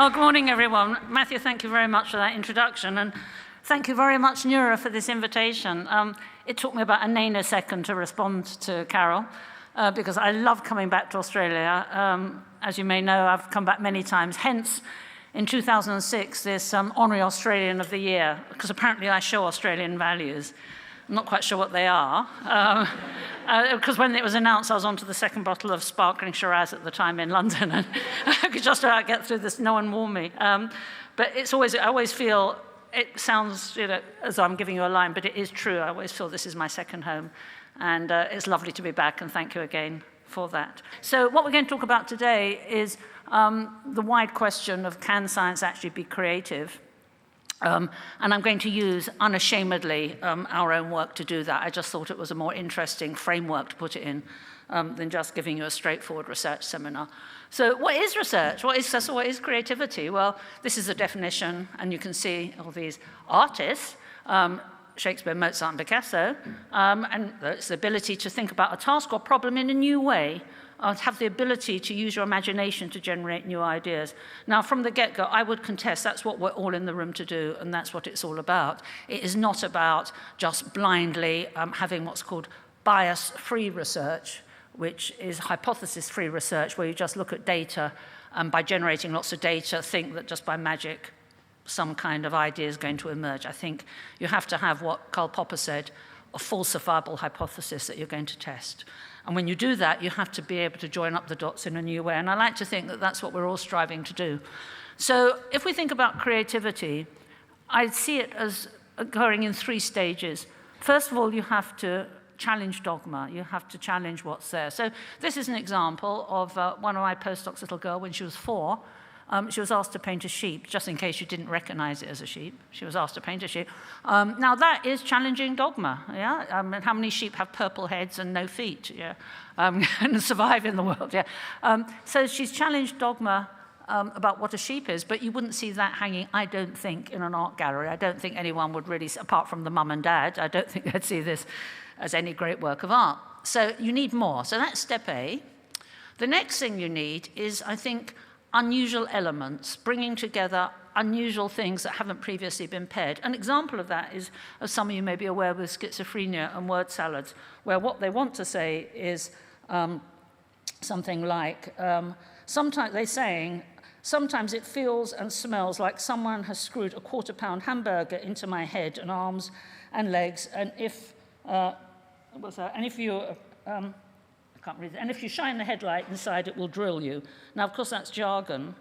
Oh, good morning, everyone. Matthew, thank you very much for that introduction, and thank you very much, NeuRA, for this invitation. It took me about a nanosecond to respond to Carol, because I love coming back to Australia. As you may know, I've come back many times. Hence, in 2006, this Honorary Australian of the Year, because apparently I show Australian values. I'm not quite sure what they are, because when it was announced, I was onto the second bottle of sparkling Shiraz at the time in London, and I could just about get through this. No one warned me. But I always feel, it sounds, as though I'm giving you a line, but it is true. I always feel this is my second home, and it's lovely to be back, and thank you again for that. So what we're going to talk about today is the wide question of, can science actually be creative? And I'm going to use, unashamedly, our own work to do that. I just thought it was a more interesting framework to put it in than just giving you a straightforward research seminar. So what is research? What is creativity? Well, this is a definition, and you can see all these artists, Shakespeare, Mozart, and Picasso, and it's the ability to think about a task or problem in a new way, have the ability to use your imagination to generate new ideas. Now, from the get-go, I would contest that's what we're all in the room to do, and that's what it's all about. It is not about just blindly having what's called bias-free research, which is hypothesis-free research, where you just look at data, and by generating lots of data, think that just by magic, some kind of idea is going to emerge. I think you have to have what Karl Popper said, a falsifiable hypothesis that you're going to test. And when you do that, you have to be able to join up the dots in a new way. And I like to think that that's what we're all striving to do. So if we think about creativity, I see it as occurring in three stages. First of all, you have to challenge dogma. You have to challenge what's there. So this is an example of one of my postdocs' little girl when she was 4. She was asked to paint a sheep, just in case you didn't recognize it as a sheep. She was asked to paint a sheep. Now, that is challenging dogma, yeah? How many sheep have purple heads and no feet, yeah? And survive in the world, yeah? So she's challenged dogma about what a sheep is, but you wouldn't see that hanging, I don't think, in an art gallery. I don't think anyone would really, apart from the mum and dad, I don't think they'd see this as any great work of art. So you need more. So that's step A. The next thing you need is, I think, unusual elements, bringing together unusual things that haven't previously been paired. An example of that is, as some of you may be aware, with schizophrenia and word salads, where what they want to say is something like, sometimes they're saying, sometimes it feels and smells like someone has screwed a quarter-pound hamburger into my head and arms and legs, and if you can't read it. And if you shine the headlight inside, it will drill you. Now, of course, that's jargon,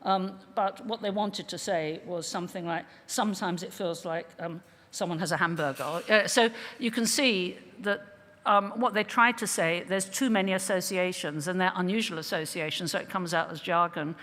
but what they wanted to say was something like, sometimes it feels like someone has a hamburger. So you can see that what they tried to say, there's too many associations, and they're unusual associations, so it comes out as jargon.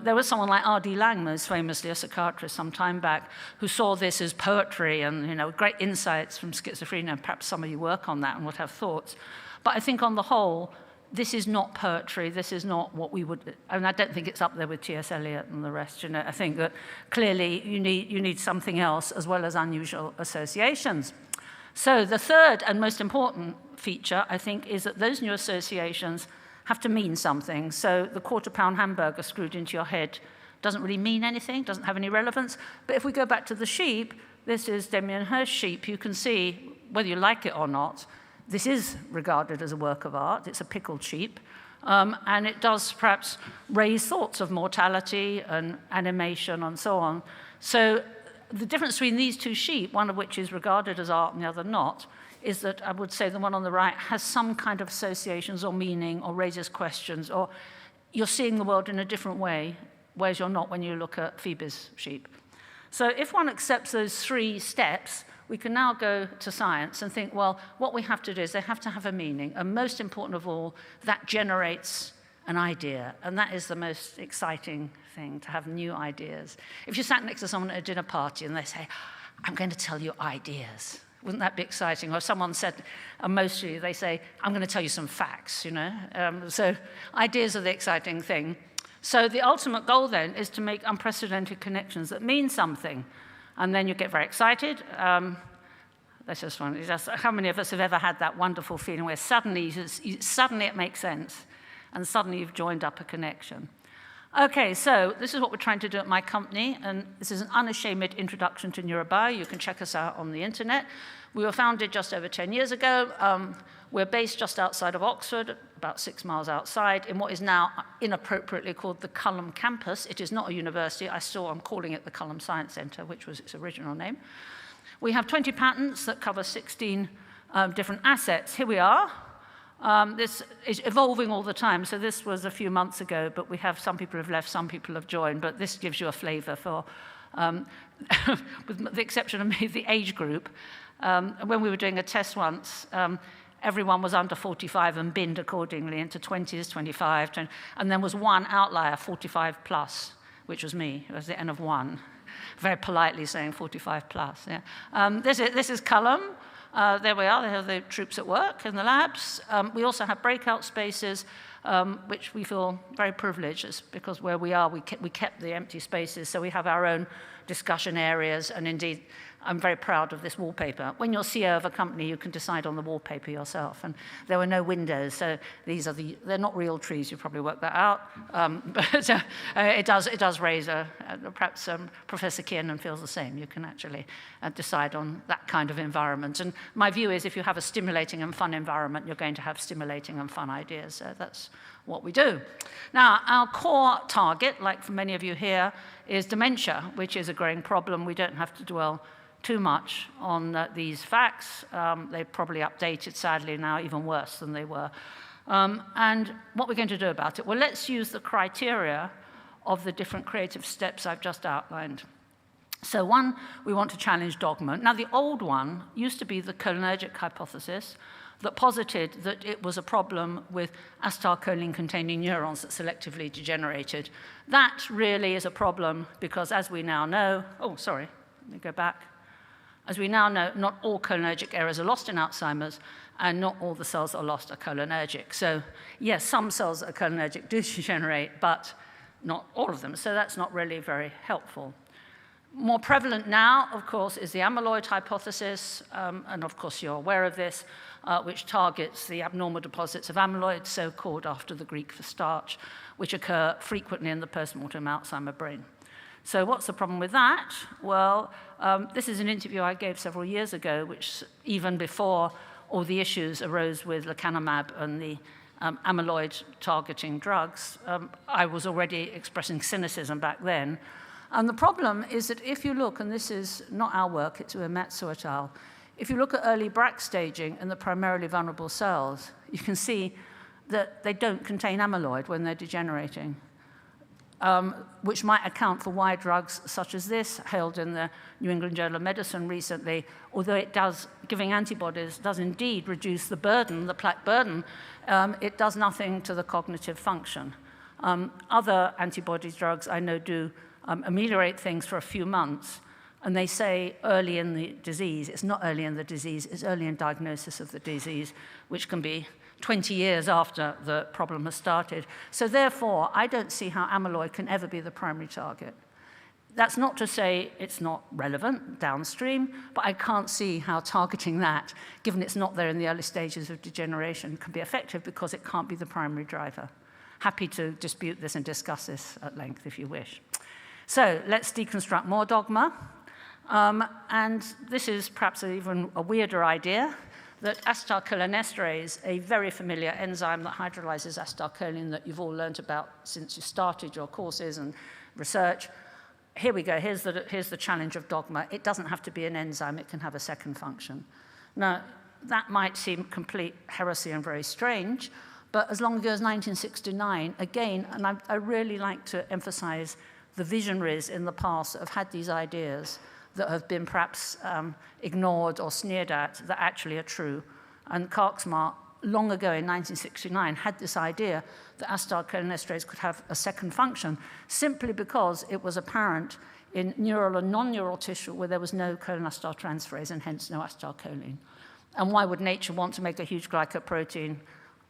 There was someone like R.D. Laing, most famously a psychiatrist some time back, who saw this as poetry and great insights from schizophrenia. Perhaps some of you work on that and would have thoughts. But I think on the whole, this is not poetry. This is not what we would, and I don't think it's up there with T.S. Eliot and the rest. I think that clearly you need something else as well as unusual associations. So the third and most important feature, I think, is that those new associations have to mean something. So the quarter-pound hamburger screwed into your head doesn't really mean anything, doesn't have any relevance. But if we go back to the sheep, this is Damien Hirst's sheep. You can see, whether you like it or not, this is regarded as a work of art. It's a pickled sheep. And it does perhaps raise thoughts of mortality and animation and so on. So the difference between these two sheep, one of which is regarded as art and the other not, is that I would say the one on the right has some kind of associations or meaning or raises questions, or you're seeing the world in a different way, whereas you're not when you look at Phoebe's sheep. So if one accepts those three steps, we can now go to science and think, well, what we have to do is they have to have a meaning, and most important of all, that generates an idea, and that is the most exciting thing, to have new ideas. If you sat next to someone at a dinner party and they say, I'm going to tell you ideas, wouldn't that be exciting? Or someone said, mostly they say, I'm going to tell you some facts, So ideas are the exciting thing. So the ultimate goal then is to make unprecedented connections that mean something. And then you get very excited. That's just one. How many of us have ever had that wonderful feeling where suddenly it makes sense, and suddenly you've joined up a connection? Okay, so this is what we're trying to do at my company, and this is an unashamed introduction to NeuRA. You can check us out on the internet. We were founded just over 10 years ago. We're based just outside of Oxford, about 6 miles outside, in what is now inappropriately called the Culham campus. It is not a university. I'm calling it the Culham Science Centre, which was its original name. We have 20 patents that cover 16 different assets. Here we are. This is evolving all the time. So this was a few months ago, but we have some people have left, some people have joined. But this gives you a flavor for, with the exception of maybe the age group. When we were doing a test once, everyone was under 45 and binned accordingly into 20s, 25, 20, and there was one outlier, 45 plus, which was me. It was the N of 1, very politely saying 45 plus. Yeah. This is Culham. There we are, they have the troops at work in the labs. We also have breakout spaces, which we feel very privileged, because where we are, we kept the empty spaces, so we have our own discussion areas, and indeed, I'm very proud of this wallpaper. When you're CEO of a company, you can decide on the wallpaper yourself, and there were no windows, so they're not real trees, you probably worked that out, but it does raise perhaps Professor Kiernan feels the same. You can actually decide on that kind of environment, and my view is if you have a stimulating and fun environment, you're going to have stimulating and fun ideas, so that's what we do. Now, our core target, like for many of you here, is dementia, which is a growing problem. We don't have to dwell too much on these facts. They've probably updated, sadly, now even worse than they were. And what we're going to do about it? Well, let's use the criteria of the different creative steps I've just outlined. So one, we want to challenge dogma. Now, the old one used to be the cholinergic hypothesis that posited that it was a problem with acetylcholine-containing neurons that selectively degenerated. That really is a problem because, as we now know, let me go back. As we now know, not all cholinergic errors are lost in Alzheimer's, and not all the cells that are lost are cholinergic. So, yes, some cells that are cholinergic do degenerate, but not all of them. So that's not really very helpful. More prevalent now, of course, is the amyloid hypothesis, and of course you're aware of this, which targets the abnormal deposits of amyloid, so called after the Greek for starch, which occur frequently in the postmortem Alzheimer brain. So what's the problem with that? Well, this is an interview I gave several years ago, which even before all the issues arose with lecanemab and the amyloid targeting drugs, I was already expressing cynicism back then. And the problem is that if you look, and this is not our work, it's Uematsu et al., if you look at early Braak staging in the primarily vulnerable cells, you can see that they don't contain amyloid when they're degenerating, which might account for why drugs such as this, hailed in the New England Journal of Medicine recently, although it does, giving antibodies does indeed reduce the burden, the plaque burden, it does nothing to the cognitive function. Other antibody drugs I know do ameliorate things for a few months, and they say early in the disease. It's not early in the disease, it's early in diagnosis of the disease, which can be 20 years after the problem has started. So therefore, I don't see how amyloid can ever be the primary target. That's not to say it's not relevant downstream, but I can't see how targeting that, given it's not there in the early stages of degeneration, can be effective because it can't be the primary driver. Happy to dispute this and discuss this at length if you wish. So let's deconstruct more dogma. And this is perhaps even a weirder idea, that acetylcholinesterase, a very familiar enzyme that hydrolyzes acetylcholine that you've all learned about since you started your courses and research. Here we go, here's the challenge of dogma. It doesn't have to be an enzyme, it can have a second function. Now, that might seem complete heresy and very strange, but as long ago as 1969, again, and I really like to emphasize the visionaries in the past that have had these ideas that have been perhaps ignored or sneered at that actually are true. And Karksma, long ago in 1969, had this idea that acetylcholinesterase could have a second function simply because it was apparent in neural and non-neural tissue where there was no cholinestyltransferase and hence no acetylcholine. And why would nature want to make a huge glycoprotein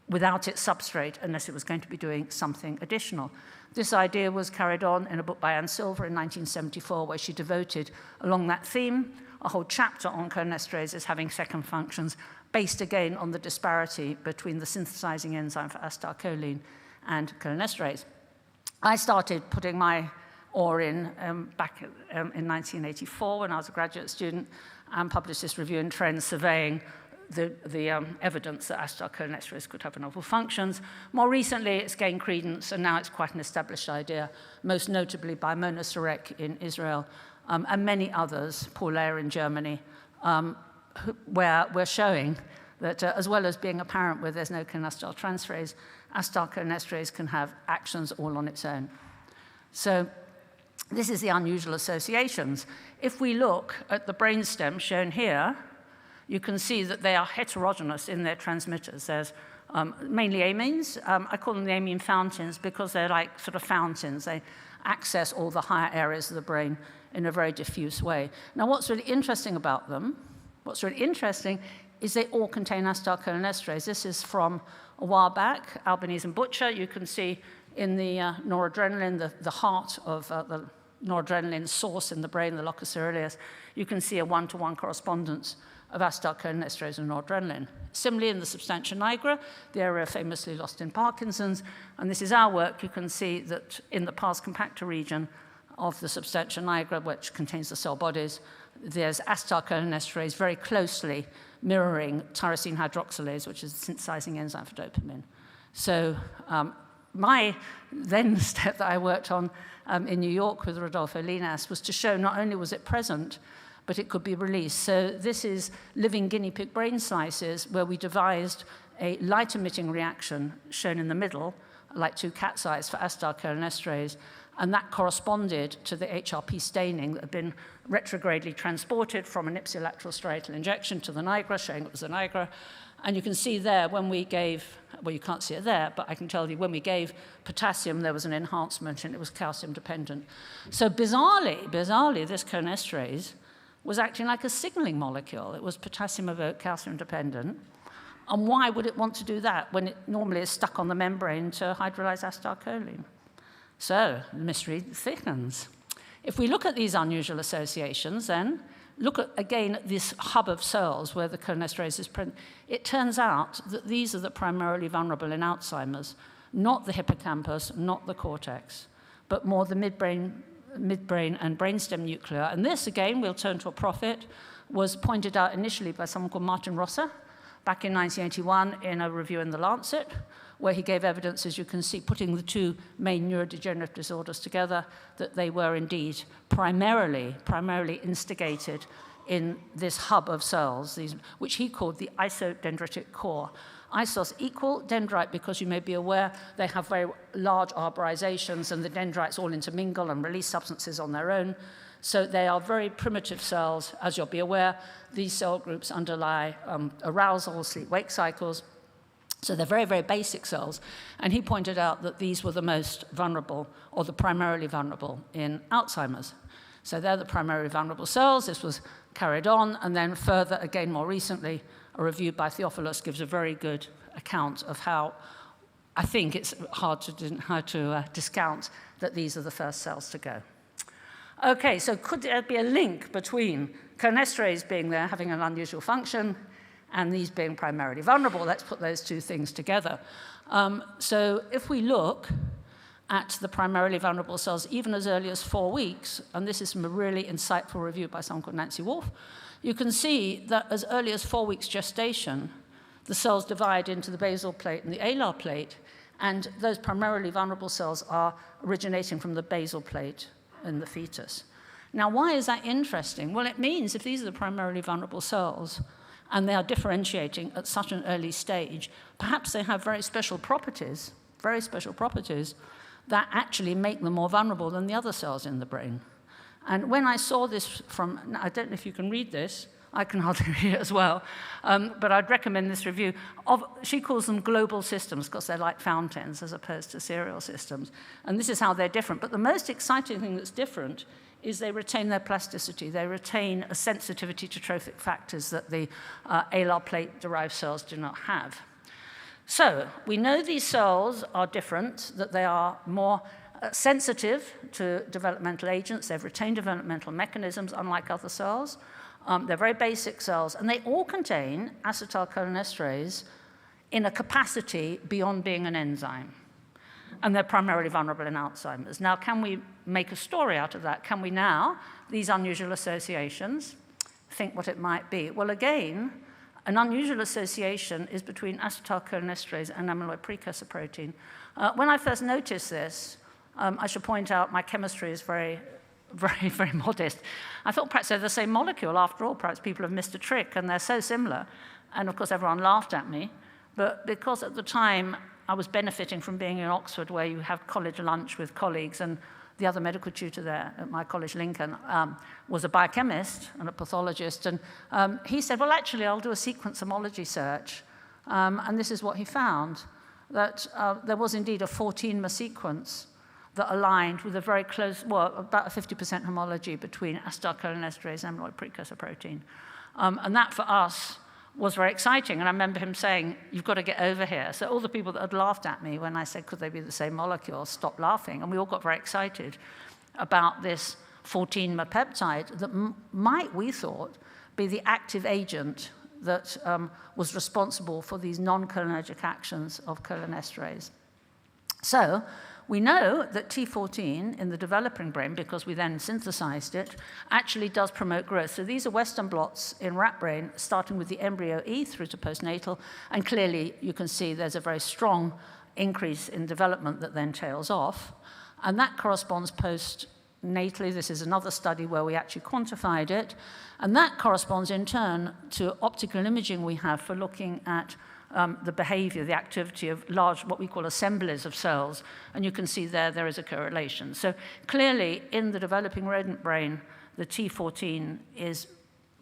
without its substrate unless it was going to be doing something additional? This idea was carried on in a book by Anne Silver in 1974, where she devoted, along that theme, a whole chapter on cholinesterases having second functions, based again on the disparity between the synthesizing enzyme for acetylcholine and cholinesterase. I started putting my oar in back in 1984 when I was a graduate student, and published this review in Trends surveying the evidence that acetylcholinesterase could have novel functions. More recently, it's gained credence, and now it's quite an established idea, most notably by Mona Sarek in Israel, and many others, Paul Lehr in Germany, where we're showing that as well as being apparent where there's no cholinestyltransferase, acetylcholinesterase can have actions all on its own. So this is the unusual associations. If we look at the brainstem shown here, you can see that they are heterogeneous in their transmitters. There's mainly amines. I call them the amine fountains because they're like sort of fountains. They access all the higher areas of the brain in a very diffuse way. Now, what's really interesting about them, is they all contain acetylcholinesterase. This is from a while back, Albanese and Butcher. You can see in the noradrenaline, the heart of the noradrenaline source in the brain, the locus coeruleus, you can see a one-to-one correspondence of acetylcholinesterase and noradrenaline. Similarly, in the substantia nigra, the area famously lost in Parkinson's, and this is our work. You can see that in the pars compacta region of the substantia nigra, which contains the cell bodies, there's acetylcholinesterase very closely mirroring tyrosine hydroxylase, which is the synthesizing enzyme for dopamine. So my then step that I worked on in New York with Rodolfo Linas was to show not only was it present, but it could be released. So this is living guinea pig brain slices where we devised a light-emitting reaction shown in the middle, like two cat's eyes for acetylcholinesterase, and that corresponded to the HRP staining that had been retrogradely transported from an ipsilateral striatal injection to the nigra, showing it was the nigra. And you can see there when we gave, well, you can't see it there, but I can tell you when we gave potassium, there was an enhancement and it was calcium dependent. So bizarrely, this cholinesterase was acting like a signaling molecule. It was potassium evoked, calcium dependent. And why would it want to do that when it normally is stuck on the membrane to hydrolyze acetylcholine? So the mystery thickens. If we look at these unusual associations, then look at, again, at this hub of cells where the cholinesterase is present. It turns out that these are the primarily vulnerable in Alzheimer's, not the hippocampus, not the cortex, but more the midbrain and brainstem nuclei. And this, again, we'll turn to a prophet, was pointed out initially by someone called Martin Rosser back in 1981 in a review in The Lancet, where he gave evidence, as you can see, putting the two main neurodegenerative disorders together, that they were indeed primarily instigated in this hub of cells, which he called the isodendritic core. Isos equal dendrite, because you may be aware they have very large arborizations and the dendrites all intermingle and release substances on their own. So they are very primitive cells. As you'll be aware, these cell groups underlie arousal, sleep-wake cycles. So they're very, very basic cells. And he pointed out that these were the most vulnerable, or the primarily vulnerable, in Alzheimer's. So they're the primarily vulnerable cells. This was carried on. And then further, again, more recently, a review by Theophilus gives a very good account of how I think it's hard to discount that these are the first cells to go. Okay, so could there be a link between cholinesterase being there, having an unusual function, and these being primarily vulnerable? Let's put those two things together. So if we look at the primarily vulnerable cells, even as early as 4 weeks, and this is from a really insightful review by someone called Nancy Wolf, you can see that as early as 4 weeks gestation, the cells divide into the basal plate and the alar plate, and those primarily vulnerable cells are originating from the basal plate in the fetus. Now, why is that interesting? Well, it means if these are the primarily vulnerable cells, and they are differentiating at such an early stage, perhaps they have very special properties that actually make them more vulnerable than the other cells in the brain. And when I saw this from, I don't know if you can read this, I can hardly read it as well, but I'd recommend this review. She calls them global systems because they're like fountains as opposed to serial systems. And this is how they're different. But the most exciting thing that's different is they retain their plasticity. They retain a sensitivity to trophic factors that the alar plate-derived cells do not have. So we know these cells are different, that they are more sensitive to developmental agents. They've retained developmental mechanisms, unlike other cells. They're very basic cells, and they all contain acetylcholinesterase in a capacity beyond being an enzyme. and they're primarily vulnerable in Alzheimer's. Now, can we make a story out of that? Can we now, these unusual associations, think what it might be? Well, again, an unusual association is between acetylcholinesterase and amyloid precursor protein. When I first noticed this, I should point out my chemistry is very, very modest. I thought perhaps they're the same molecule. After all, perhaps people have missed a trick, and they're so similar. And of course, everyone laughed at me. But because at the time, I was benefiting from being in Oxford, where you have college lunch with colleagues, and the other medical tutor there at my college, Lincoln, was a biochemist and a pathologist. And he said, well, actually, I'll do a sequence homology search. And this is what he found, that there was indeed a 14-mer sequence that aligned with a very close, well, about a 50% homology between acetylcholinesterase and amyloid precursor protein. And that, for us, was very exciting. And I remember him saying, you've got to get over here. So all the people that had laughed at me when I said, could they be the same molecule, stopped laughing. And we all got very excited about this 14-mer peptide that might, we thought, be the active agent that was responsible for these non-cholinergic actions of cholinesterase. So we know that T14 in the developing brain, because we then synthesized it, actually does promote growth. So these are Western blots in rat brain, starting with the embryo E through to postnatal, and clearly you can see there's a very strong increase in development that then tails off, and that corresponds postnatally. This is another study where we actually quantified it, and that corresponds in turn to optical imaging we have for looking at the behavior, the activity of large, what we call assemblies of cells, and you can see there is a correlation. So clearly, in the developing rodent brain, the T14 is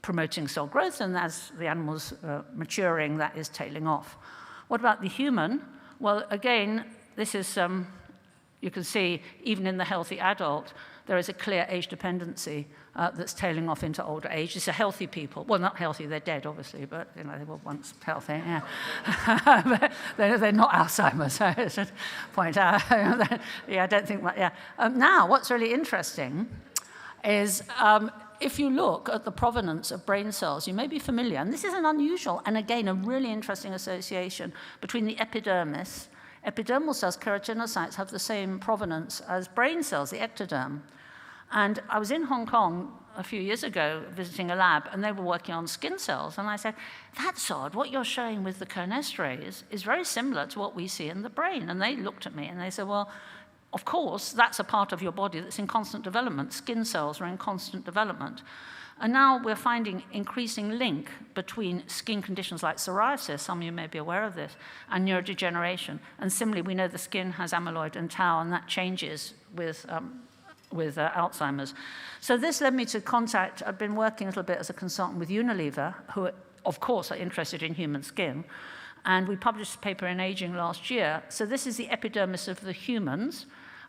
promoting cell growth, and as the animal's maturing, that is tailing off. What about the human? Well, again, this is, you can see, even in the healthy adult, there is a clear age dependency that's tailing off into older age. These are healthy people. Well, not healthy, they're dead, obviously, but you know, they were once healthy, yeah. But they're not Alzheimer's, so I should point out. Yeah, I don't think, yeah. Now, what's really interesting is if you look at the provenance of brain cells, you may be familiar, and this is an unusual, and again, a really interesting association between the epidermis. Epidermal cells, keratinocytes, have the same provenance as brain cells, the ectoderm. And I was in Hong Kong a few years ago visiting a lab, and they were working on skin cells. And I said, that's odd. What you're showing with the cholinesterase is very similar to what we see in the brain. And they looked at me, and they said, well, of course, that's a part of your body that's in constant development. Skin cells are in constant development. And now we're finding increasing link between skin conditions like psoriasis, some of you may be aware of this, and neurodegeneration. And similarly, we know the skin has amyloid and tau, and that changes with Alzheimer's. So this led me to contact, I've been working a little bit as a consultant with Unilever, who, of course, are interested in human skin. And we published a paper in Aging last year. So this is the epidermis of the humans.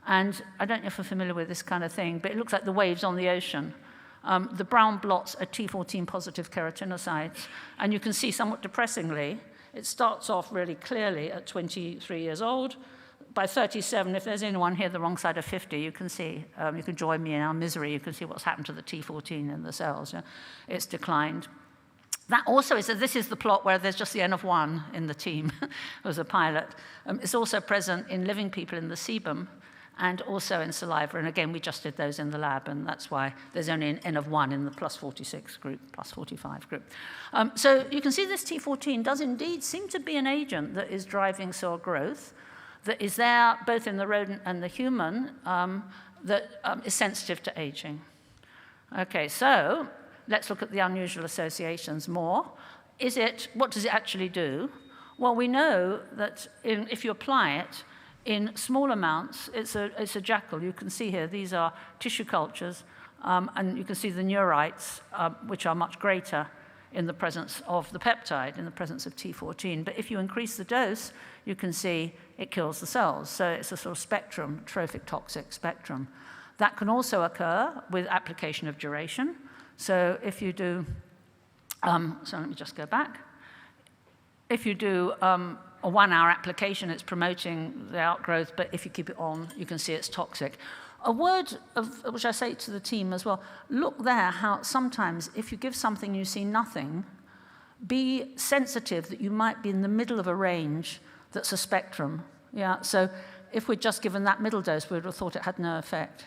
And I don't know if you're familiar with this kind of thing, but it looks like the waves on the ocean. The brown blots are T14 positive keratinocytes. And you can see, somewhat depressingly, it starts off really clearly at 23 years old. By 37, if there's anyone here the wrong side of 50, you can see, you can join me in our misery. You can see what's happened to the T14 in the cells. Yeah? It's declined. That also is, this is the plot where there's just the N of 1 in the team as a pilot. It's also present in living people in the sebum and also in saliva. And again, we just did those in the lab, and that's why there's only an N of 1 in the plus 46 group, plus 45 group. So you can see this T14 does indeed seem to be an agent that is driving cell growth, that is there both in the rodent and the human, that is sensitive to aging. Okay, so let's look at the unusual associations more. What does it actually do? Well, we know that if you apply it in small amounts, it's a jackal. You can see here, these are tissue cultures, and you can see the neurites, which are much greater in the presence of the peptide, in the presence of T14. But if you increase the dose, you can see it kills the cells. So it's a sort of spectrum, trophic toxic spectrum. That can also occur with application of duration. So if you do, so let me just go back. If you do a 1-hour application, it's promoting the outgrowth, but if you keep it on, you can see it's toxic. A word which I say to the team as well, look there how sometimes if you give something you see nothing, be sensitive that you might be in the middle of a range that's a spectrum. Yeah, so if we'd just given that middle dose, we would have thought it had no effect.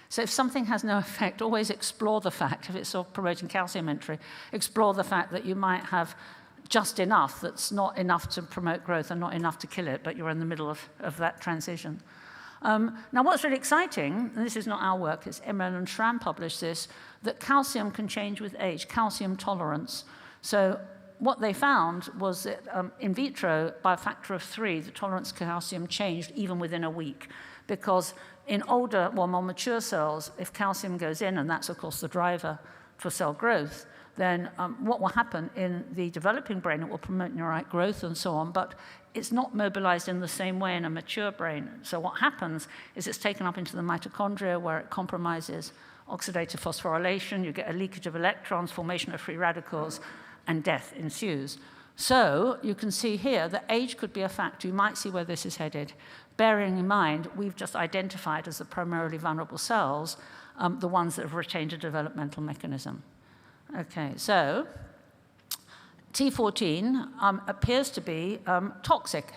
So if something has no effect, always explore the fact, if it's sort of promoting calcium entry, explore the fact that you might have just enough that's not enough to promote growth and not enough to kill it, but you're in the middle of that transition. Now, what's really exciting, and this is not our work, it's Emmer and Schramm published this, that calcium can change with age, calcium tolerance. So what they found was that in vitro, by a factor of 3, the tolerance to calcium changed even within a week, because in older, more mature cells, if calcium goes in, and that's, of course, the driver for cell growth, then what will happen in the developing brain, it will promote neurite growth and so on, but it's not mobilized in the same way in a mature brain. So what happens is it's taken up into the mitochondria, where it compromises oxidative phosphorylation, you get a leakage of electrons, formation of free radicals, and death ensues. So you can see here that age could be a factor. You might see where this is headed, bearing in mind we've just identified as the primarily vulnerable cells, the ones that have retained a developmental mechanism. Okay, so T14 appears to be toxic,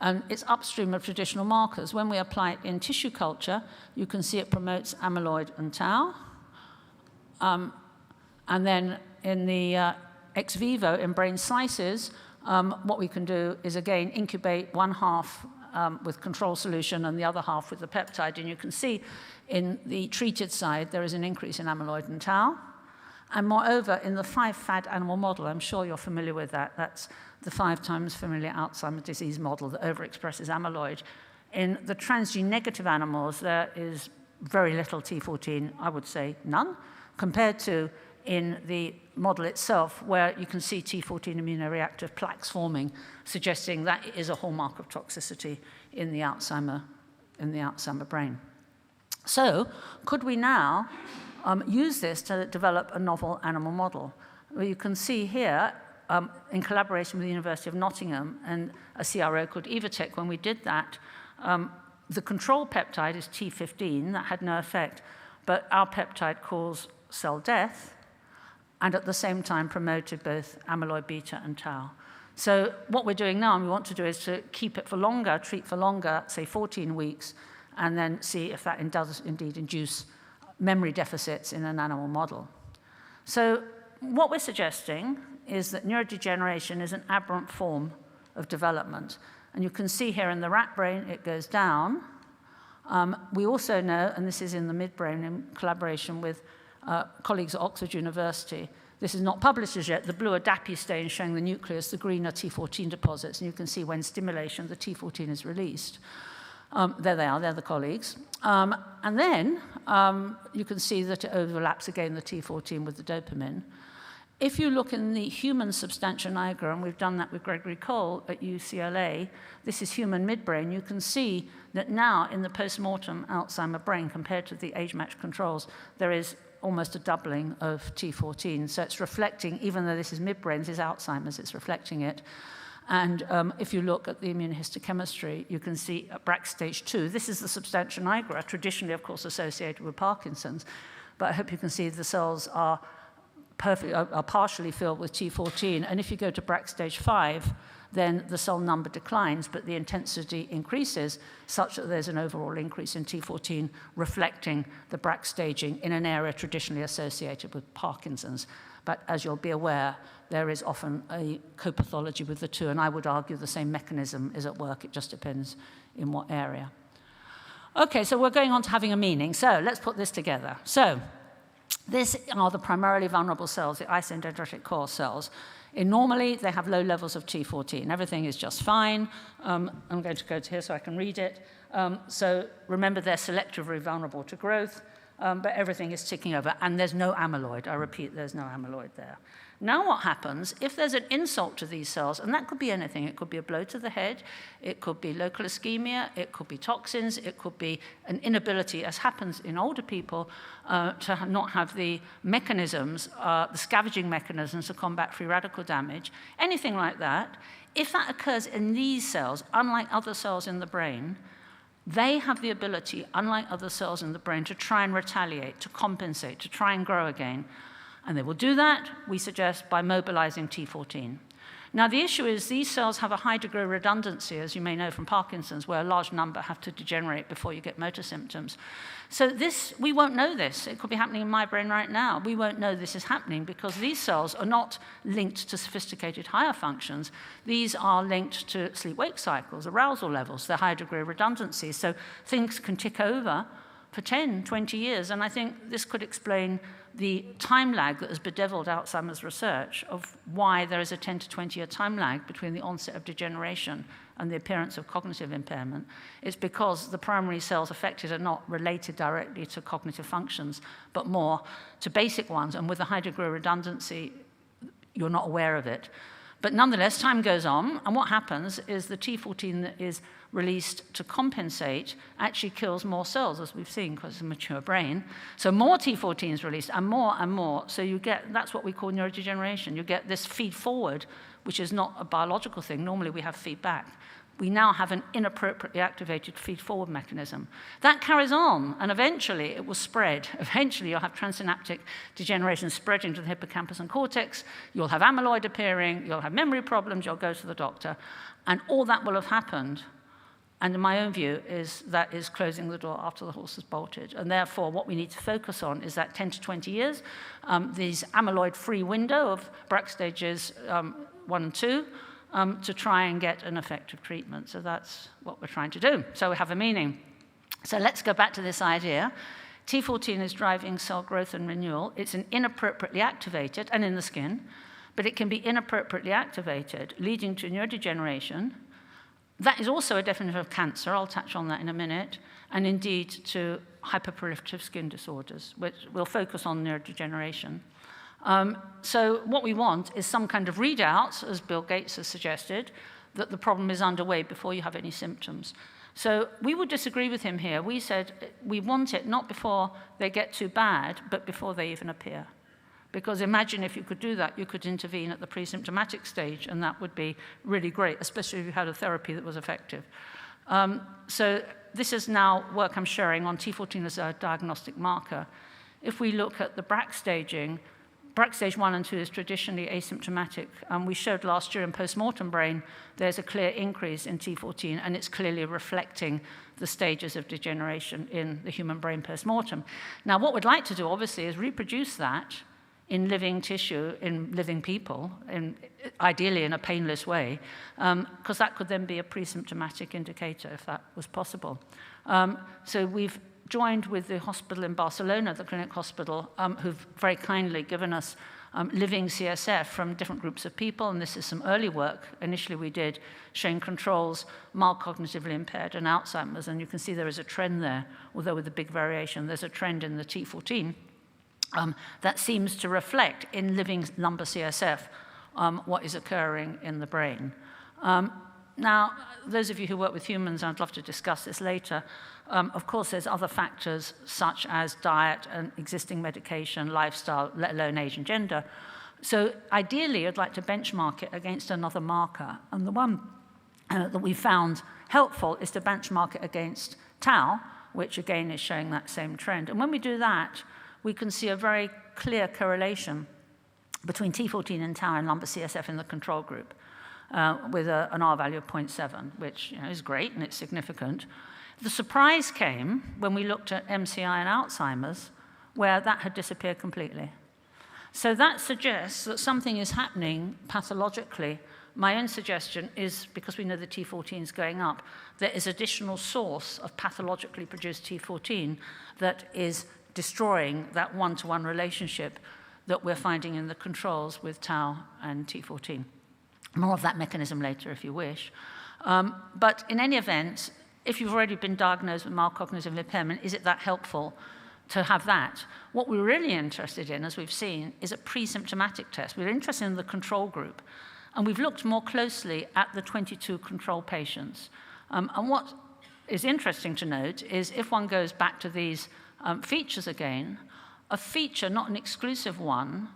and it's upstream of traditional markers. When we apply it in tissue culture, you can see it promotes amyloid and tau. And then in the ex vivo, in brain slices, what we can do is, again, incubate one half with control solution and the other half with the peptide. And you can see in the treated side, there is an increase in amyloid and tau. And moreover, in the 5-FAD animal model, I'm sure you're familiar with that. That's the 5 times familiar Alzheimer's disease model that overexpresses amyloid. In the transgene-negative animals, there is very little T14, I would say none, compared to in the model itself, where you can see T14 immunoreactive plaques forming, suggesting that is a hallmark of toxicity in the Alzheimer brain. So, could we now use this to develop a novel animal model? Well, you can see here, in collaboration with the University of Nottingham and a CRO called Evotec, when we did that, the control peptide is T15, that had no effect, but our peptide caused cell death, and at the same time promoted both amyloid beta and tau. So what we're doing now, and we want to do, is to keep it for longer, treat for longer, say 14 weeks, and then see if that does indeed induce memory deficits in an animal model. So what we're suggesting is that neurodegeneration is an aberrant form of development. And you can see here in the rat brain, it goes down. We also know, and this is in the midbrain in collaboration with colleagues at Oxford University, this is not published as yet, the blue are DAPI stains showing the nucleus, the green are T14 deposits, and you can see when stimulation, the T14 is released. There they are, they're the colleagues. And then you can see that it overlaps again the T14 with the dopamine. If you look in the human substantia nigra, and we've done that with Gregory Cole at UCLA, this is human midbrain, you can see that now in the post-mortem Alzheimer brain, compared to the age-matched controls, there is almost a doubling of T14. So it's reflecting, even though this is midbrain, this is Alzheimer's, it's reflecting it. And if you look at the immunohistochemistry, you can see at Braak stage 2, this is the substantia nigra, traditionally, of course, associated with Parkinson's. But I hope you can see the cells are partially filled with T14. And if you go to Braak stage 5, then the cell number declines, but the intensity increases such that there's an overall increase in T14, reflecting the Braak staging in an area traditionally associated with Parkinson's. But as you'll be aware, there is often a co-pathology with the two, and I would argue the same mechanism is at work. It just depends in what area. Okay, so we're going on to having a meaning. So let's put this together. So these are the primarily vulnerable cells, the isodendritic core cells. Normally, they have low levels of T14. Everything is just fine. I'm going to go to here so I can read it. So remember, they're selectively vulnerable to growth, but everything is ticking over, and there's no amyloid. I repeat, there's no amyloid there. Now what happens, if there's an insult to these cells, and that could be anything. It could be a blow to the head, it could be local ischemia, it could be toxins, it could be an inability, as happens in older people, to not have the mechanisms, the scavenging mechanisms to combat free radical damage, anything like that. If that occurs in these cells, unlike other cells in the brain, they have the ability, unlike other cells in the brain, to try and retaliate, to compensate, to try and grow again. And they will do that, we suggest, by mobilizing T14. Now, the issue is these cells have a high degree of redundancy, as you may know from Parkinson's, where a large number have to degenerate before you get motor symptoms. So this, we won't know this. It could be happening in my brain right now. We won't know this is happening because these cells are not linked to sophisticated higher functions. These are linked to sleep-wake cycles, arousal levels, the high degree of redundancy. So things can tick over for 10, 20 years, and I think this could explain the time lag that has bedeviled Alzheimer's research of why there is a 10 to 20-year time lag between the onset of degeneration and the appearance of cognitive impairment. It's because the primary cells affected are not related directly to cognitive functions, but more to basic ones, and with a high degree of redundancy, you're not aware of it. But nonetheless, time goes on, and what happens is the T14 that is released to compensate actually kills more cells, as we've seen, because it's a mature brain. So more T14 is released, and more. So you get, that's what we call neurodegeneration. You get this feed forward, which is not a biological thing. Normally we have feedback. We now have an inappropriately activated feed-forward mechanism. That carries on, and eventually it will spread. Eventually you'll have transsynaptic degeneration spreading to the hippocampus and cortex. You'll have amyloid appearing. You'll have memory problems. You'll go to the doctor. And all that will have happened. And in my own view, that is closing the door after the horse has bolted. And therefore, what we need to focus on is that 10 to 20 years, these amyloid-free window of Braak stages 1 and 2, to try and get an effective treatment. So that's what we're trying to do. So we have a meaning. So let's go back to this idea. T14 is driving cell growth and renewal. It's an inappropriately activated, and in the skin, but it can be inappropriately activated, leading to neurodegeneration. That is also a definition of cancer. I'll touch on that in a minute, and indeed to hyperproliferative skin disorders, which will focus on neurodegeneration. So what we want is some kind of readout, as Bill Gates has suggested, that the problem is underway before you have any symptoms. So we would disagree with him here. We said we want it not before they get too bad, but before they even appear. Because imagine if you could do that, you could intervene at the pre-symptomatic stage, and that would be really great, especially if you had a therapy that was effective. So this is now work I'm sharing on T14 as a diagnostic marker. If we look at the Braak staging, Braak stage 1 and 2 is traditionally asymptomatic. We showed last year in postmortem brain, there's a clear increase in T14, and it's clearly reflecting the stages of degeneration in the human brain postmortem. Now, what we'd like to do, obviously, is reproduce that in living tissue, in living people, ideally in a painless way, because that could then be a pre-symptomatic indicator if that was possible. So we've joined with the hospital in Barcelona, the clinic hospital, who've very kindly given us living CSF from different groups of people, and this is some early work initially we did showing controls, mild cognitively impaired and Alzheimer's, and you can see there is a trend there, although with a big variation. There's a trend in the T14 that seems to reflect in living lumbar CSF what is occurring in the brain. Now, those of you who work with humans, I'd love to discuss this later. Of course, there's other factors such as diet and existing medication, lifestyle, let alone age and gender. So ideally, I'd like to benchmark it against another marker. And the one that we found helpful is to benchmark it against tau, which again is showing that same trend. And when we do that, we can see a very clear correlation between T14 and tau in lumbar CSF in the control group with an R value of 0.7, which is great and it's significant. The surprise came when we looked at MCI and Alzheimer's, where that had disappeared completely. So that suggests that something is happening pathologically. My own suggestion is, because we know the T14 is going up, there is additional source of pathologically produced T14 that is destroying that one-to-one relationship that we're finding in the controls with tau and T14. More of that mechanism later, if you wish. But in any event, if you've already been diagnosed with mild cognitive impairment, is it that helpful to have that? What we're really interested in, as we've seen, is a pre-symptomatic test. We're interested in the control group. And we've looked more closely at the 22 control patients. And what is interesting to note is if one goes back to these features again, a feature, not an exclusive one,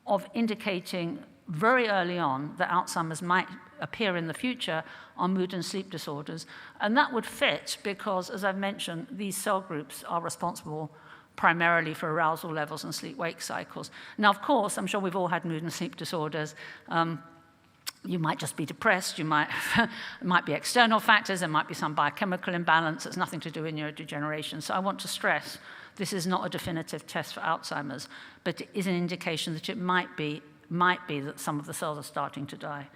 of indicating very early on that Alzheimer's might appear in the future are mood and sleep disorders. And that would fit because, as I've mentioned, these cell groups are responsible primarily for arousal levels and sleep-wake cycles. Now, of course, I'm sure we've all had mood and sleep disorders. You might just be depressed, it might be external factors, there might be some biochemical imbalance that's nothing to do with neurodegeneration. So I want to stress, this is not a definitive test for Alzheimer's, but it is an indication that it might be that some of the cells are starting to die.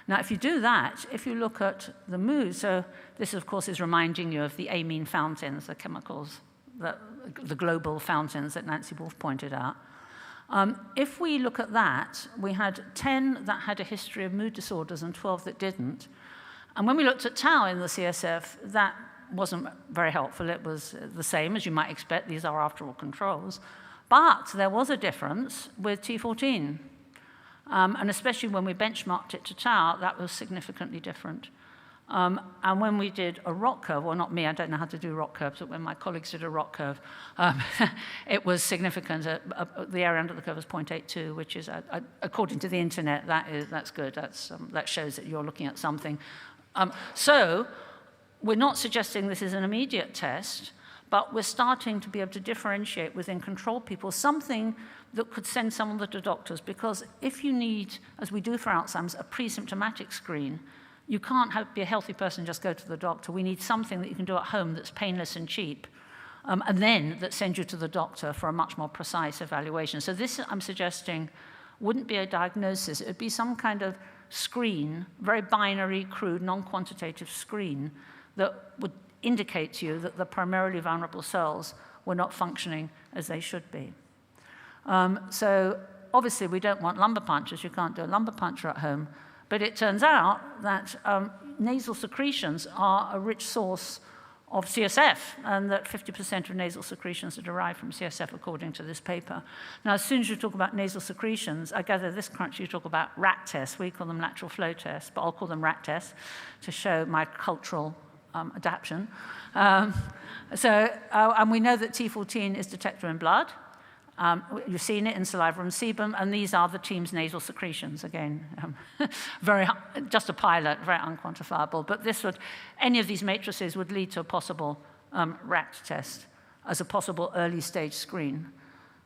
Now, if you do that, if you look at the mood, so this, of course, is reminding you of the amine fountains, the chemicals, the global fountains that Nancy Wolfe pointed out. If we look at that, we had 10 that had a history of mood disorders and 12 that didn't. And when we looked at tau in the CSF, that wasn't very helpful. It was the same, as you might expect. These are, after all, controls. But there was a difference with T14. And especially when we benchmarked it to tau, that was significantly different. And when we did a ROC curve, well, not me, I don't know how to do ROC curves, but when my colleagues did a ROC curve, it was significant. The area under the curve was 0.82, which is, according to the internet, that's good. That shows that you're looking at something. So we're not suggesting this is an immediate test, but we're starting to be able to differentiate within control people something that could send someone to the doctors, because if you need, as we do for Alzheimer's, a pre-symptomatic screen, you can't be a healthy person and just go to the doctor. We need something that you can do at home that's painless and cheap, and then that sends you to the doctor for a much more precise evaluation. So this, I'm suggesting, wouldn't be a diagnosis. It would be some kind of screen, very binary, crude, non-quantitative screen that would indicate to you that the primarily vulnerable cells were not functioning as they should be. So obviously, we don't want lumbar punctures. You can't do a lumbar puncture at home. But it turns out that nasal secretions are a rich source of CSF, and that 50% of nasal secretions are derived from CSF, according to this paper. Now, as soon as you talk about nasal secretions, I gather this crunch you talk about RAT tests. We call them lateral flow tests, but I'll call them RAT tests to show my cultural adaptation. And we know that T14 is detectable in blood. You've seen it in saliva and sebum, and these are the team's nasal secretions. Again, just a pilot, very unquantifiable. But any of these matrices would lead to a possible RAT test as a possible early stage screen.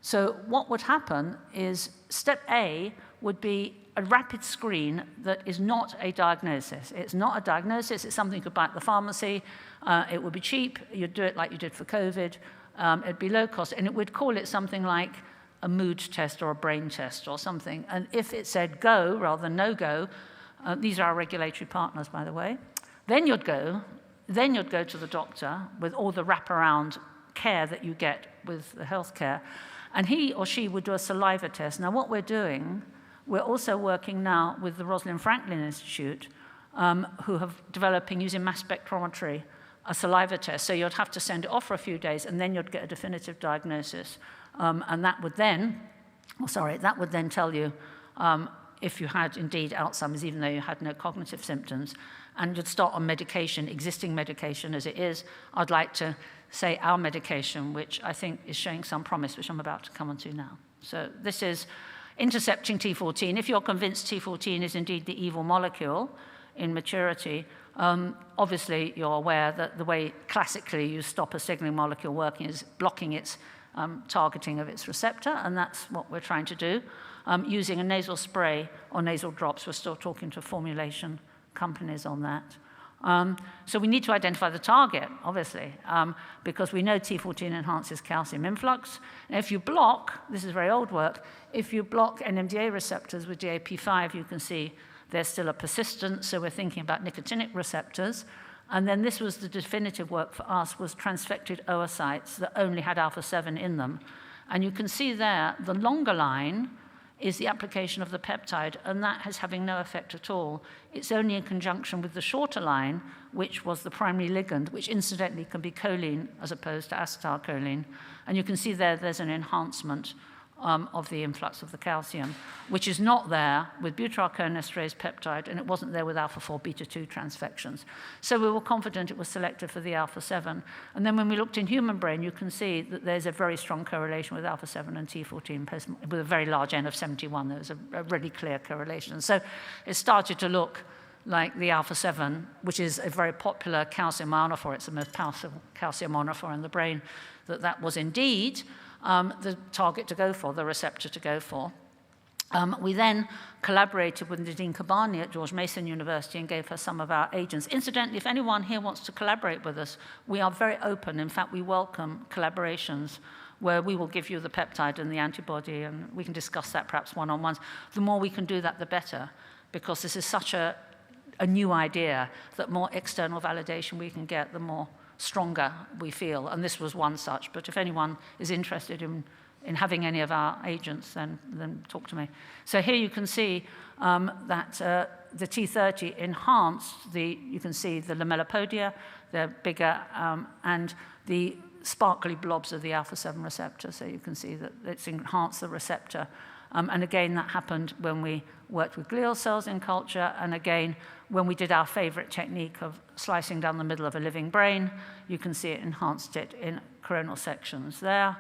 So what would happen is step A would be a rapid screen that is not a diagnosis. It's not a diagnosis. It's something you could buy at the pharmacy. It would be cheap. You'd do it like you did for COVID. It'd be low cost, and it would call it something like a mood test or a brain test or something. And if it said go rather than no go, these are our regulatory partners, by the way, then you'd go to the doctor with all the wraparound care that you get with the healthcare, and he or she would do a saliva test. Now, what we're doing, we're also working now with the Rosalind Franklin Institute, who have developing, using mass spectrometry, a saliva test. So you'd have to send it off for a few days, and then you'd get a definitive diagnosis. And that would then tell you if you had indeed Alzheimer's, even though you had no cognitive symptoms. And you'd start on medication, existing medication as it is. I'd like to say our medication, which I think is showing some promise, which I'm about to come on to now. So this is intercepting T14. If you're convinced T14 is indeed the evil molecule in maturity, obviously, you're aware that the way classically you stop a signaling molecule working is blocking its targeting of its receptor, and that's what we're trying to do. Using a nasal spray or nasal drops, we're still talking to formulation companies on that. So we need to identify the target, obviously, because we know T14 enhances calcium influx. And if you block, this is very old work, if you block NMDA receptors with GAP5, you can see there's still a persistence, so we're thinking about nicotinic receptors. And then this was the definitive work for us, was transfected oocytes that only had alpha-7 in them. And you can see there, the longer line is the application of the peptide, and that is having no effect at all. It's only in conjunction with the shorter line, which was the primary ligand, which incidentally can be choline as opposed to acetylcholine. And you can see there's an enhancement of the influx of the calcium, which is not there with butyrylcholinesterase peptide, and it wasn't there with alpha-4 beta-2 transfections. So we were confident it was selective for the alpha-7. And then when we looked in human brain, you can see that there's a very strong correlation with alpha-7 and T14, with a very large N of 71. There was a really clear correlation. So it started to look like the alpha-7, which is a very popular calcium ionophore. It's the most powerful calcium ionophore in the brain, that was indeed the target to go for, the receptor to go for. We then collaborated with Nadine Kabani at George Mason University and gave her some of our agents. Incidentally, if anyone here wants to collaborate with us, we are very open. In fact, we welcome collaborations where we will give you the peptide and the antibody, and we can discuss that perhaps one-on-ones. The more we can do that, the better, because this is such a new idea that more external validation we can get, the more stronger we feel. And this was one such. But if anyone is interested in having any of our agents, then talk to me. So here you can see that the T30 enhanced you can see the lamellipodia, they're bigger, and the sparkly blobs of the alpha-7 receptor. So you can see that it's enhanced the receptor. And again, that happened when we worked with glial cells in culture, and again, when we did our favorite technique of slicing down the middle of a living brain, you can see it enhanced it in coronal sections there.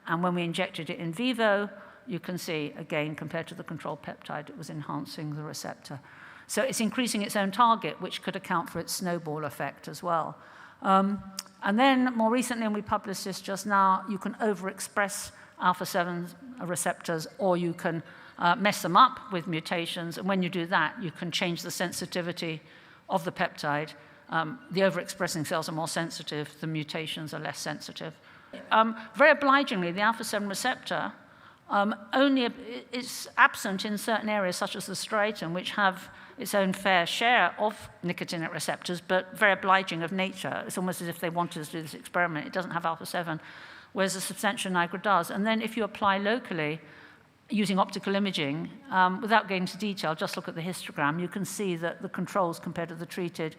And when we injected it in vivo, you can see, again, compared to the control peptide, it was enhancing the receptor. So it's increasing its own target, which could account for its snowball effect as well. And then more recently, and we published this just now, you can overexpress alpha-7 receptors, or you can mess them up with mutations. And when you do that, you can change the sensitivity of the peptide. The overexpressing cells are more sensitive, the mutations are less sensitive. Very obligingly, the alpha-7 receptor is absent in certain areas, such as the striatum, which have its own fair share of nicotinic receptors, but very obliging of nature. It's almost as if they wanted us to do this experiment. It doesn't have alpha-7, whereas the substantia nigra does. And then if you apply locally, using optical imaging, without going into detail, just look at the histogram, you can see that the controls compared to the treated,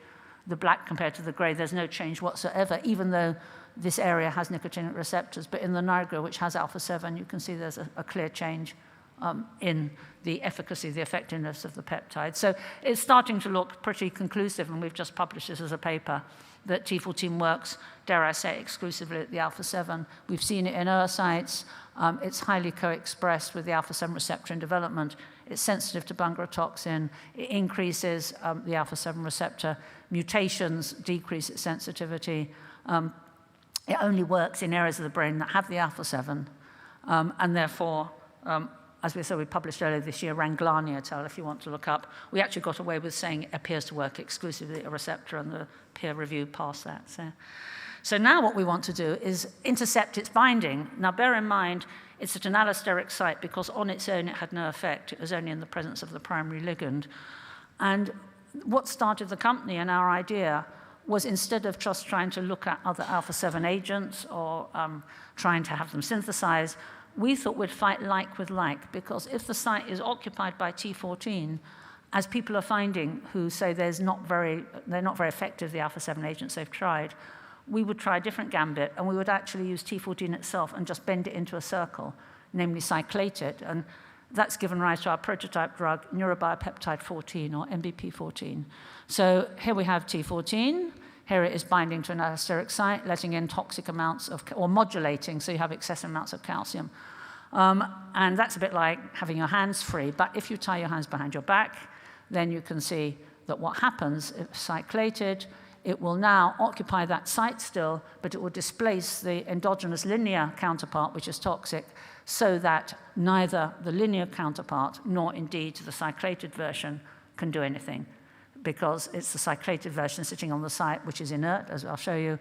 the black compared to the gray, there's no change whatsoever, even though this area has nicotinic receptors. But in the nigra, which has alpha-7, you can see there's a clear change in the efficacy, the effectiveness of the peptide. So it's starting to look pretty conclusive, and we've just published this as a paper, that T14 works, dare I say, exclusively at the alpha-7. We've seen it in Neuroscience. It's highly co-expressed with the alpha-7 receptor in development. It's sensitive to bungarotoxin. It increases the alpha-7 receptor. Mutations decrease its sensitivity. It only works in areas of the brain that have the alpha-7, and therefore, as we said, we published earlier this year, Ranglani et al., if you want to look up, we actually got away with saying it appears to work exclusively at a receptor, and the peer review passed that. So now what we want to do is intercept its binding. Now bear in mind, it's at an allosteric site because on its own it had no effect. It was only in the presence of the primary ligand. And what started the company and our idea was, instead of just trying to look at other alpha-7 agents or trying to have them synthesized, we thought we'd fight like with like, because if the site is occupied by T14, as people are finding who say they're not very effective, the alpha-7 agents they've tried, we would try a different gambit, and we would actually use T14 itself and just bend it into a circle, namely cyclate it. And that's given rise to our prototype drug, neurobiopeptide 14, or NBP14. So here we have T14. Here it is binding to an allosteric site, letting in toxic amounts of, or modulating, so you have excessive amounts of calcium. And that's a bit like having your hands free. But if you tie your hands behind your back, then you can see that what happens, if cyclated, it will now occupy that site still, but it will displace the endogenous linear counterpart, which is toxic, so that neither the linear counterpart nor indeed the cyclated version can do anything, because it's the cyclated version sitting on the site, which is inert, as I'll show you,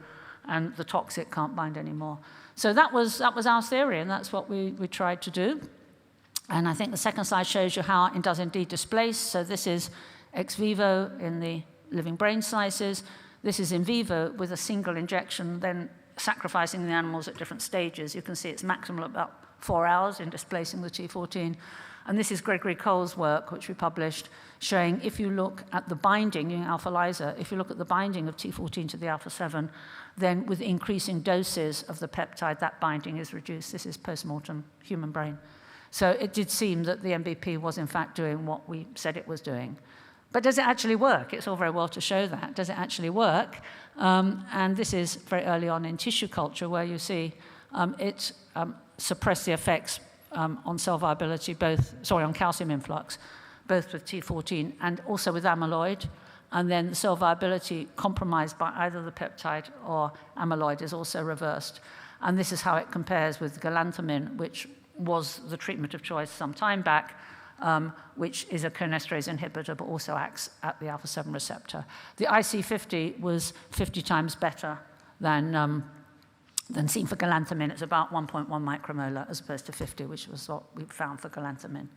and the toxic can't bind anymore. So that was our theory, and that's what we tried to do. And I think the second slide shows you how it does indeed displace. So this is ex vivo in the living brain slices. This is in vivo with a single injection, then sacrificing the animals at different stages. You can see it's maximal about 4 hours in displacing the T14. And this is Gregory Cole's work, which we published, showing if you look at the binding, using alpha-lysa, if you look at the binding of T14 to the alpha-7, then with increasing doses of the peptide, that binding is reduced. This is post-mortem human brain. So it did seem that the MBP was in fact doing what we said it was doing. But does it actually work? It's all very well to show that. Does it actually work? And this is very early on in tissue culture, where you see it suppress the effects on cell viability, on calcium influx, both with T14 and also with amyloid. And then the cell viability compromised by either the peptide or amyloid is also reversed. And this is how it compares with galantamine, which was the treatment of choice some time back. which is a cholinesterase inhibitor, but also acts at the alpha-7 receptor. The IC50 was 50 times better than seen for galantamine. It's about 1.1 micromolar as opposed to 50, which was what we found for galantamine.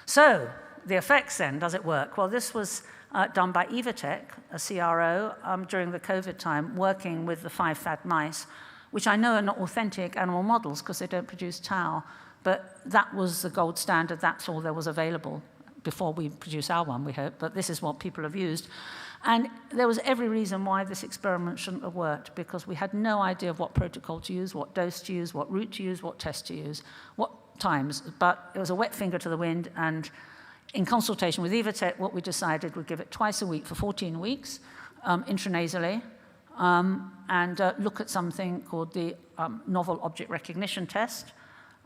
So the effects then, does it work? Well, this was done by Evotec, a CRO, during the COVID time, working with the 5-FAD mice, which I know are not authentic animal models because they don't produce tau, but that was the gold standard. That's all there was available before we produce our one, we hope, but this is what people have used. And there was every reason why this experiment shouldn't have worked, because we had no idea of what protocol to use, what dose to use, what route to use, what test to use, what times. But it was a wet finger to the wind, and in consultation with Evotec, what we decided we'd give it twice a week for 14 weeks, intranasally, and look at something called the novel object recognition test.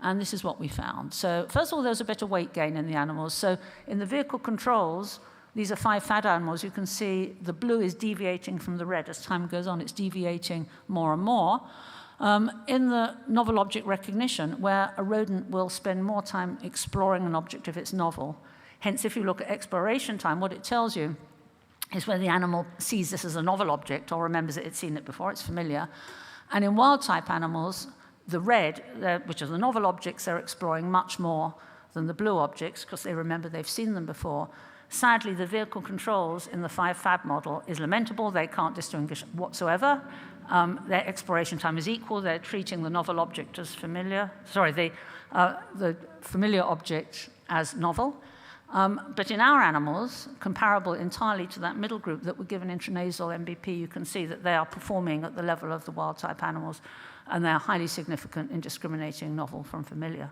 And this is what we found. So first of all, there was a bit of weight gain in the animals. So in the vehicle controls, these are 5-FAD animals. You can see the blue is deviating from the red. As time goes on, it's deviating more and more. In the novel object recognition, where a rodent will spend more time exploring an object if it's novel. Hence, if you look at exploration time, what it tells you is where the animal sees this as a novel object or remembers that it's seen it before, it's familiar. And in wild-type animals, the red, which are the novel objects, they're exploring much more than the blue objects because they remember they've seen them before. Sadly, the vehicle controls in the 5-FAD model is lamentable. They can't distinguish whatsoever. Their exploration time is equal. They're treating the novel object as familiar. Sorry, the familiar object as novel. But in our animals, comparable entirely to that middle group that were given intranasal MBP, you can see that they are performing at the level of the wild-type animals, and they are highly significant in discriminating novel from familiar.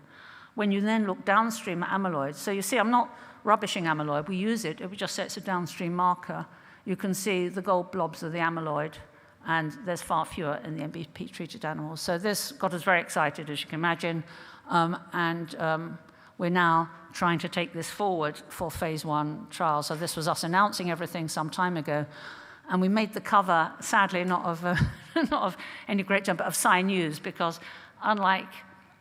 When you then look downstream at amyloid, so you see I'm not rubbishing amyloid, we use it, we just say it's a downstream marker. You can see the gold blobs of the amyloid, and there's far fewer in the MBP-treated animals. So this got us very excited, as you can imagine, we're now trying to take this forward for phase 1 trials. So this was us announcing everything some time ago. And we made the cover, sadly, not of any great jump, but of Sci News, because unlike,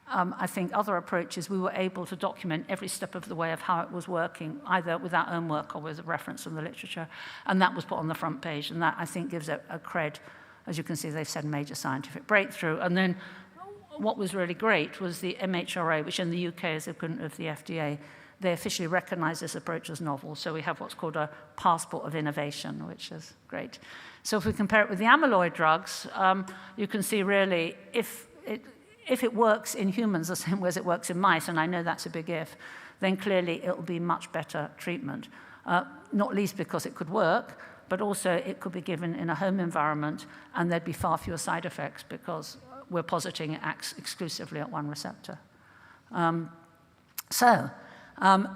I think, other approaches, we were able to document every step of the way of how it was working, either with our own work or with a reference from the literature. And that was put on the front page. And that, I think, gives it a cred. As you can see, they've said major scientific breakthrough. And then what was really great was the NeuRA, which in the UK is the equivalent of the FDA. They officially recognize this approach as novel. So we have what's called a passport of innovation, which is great. So if we compare it with the amyloid drugs, you can see really if it works in humans the same way as it works in mice, and I know that's a big if, then clearly it will be much better treatment. Not least because it could work, but also it could be given in a home environment, and there'd be far fewer side effects because we're positing it acts exclusively at one receptor.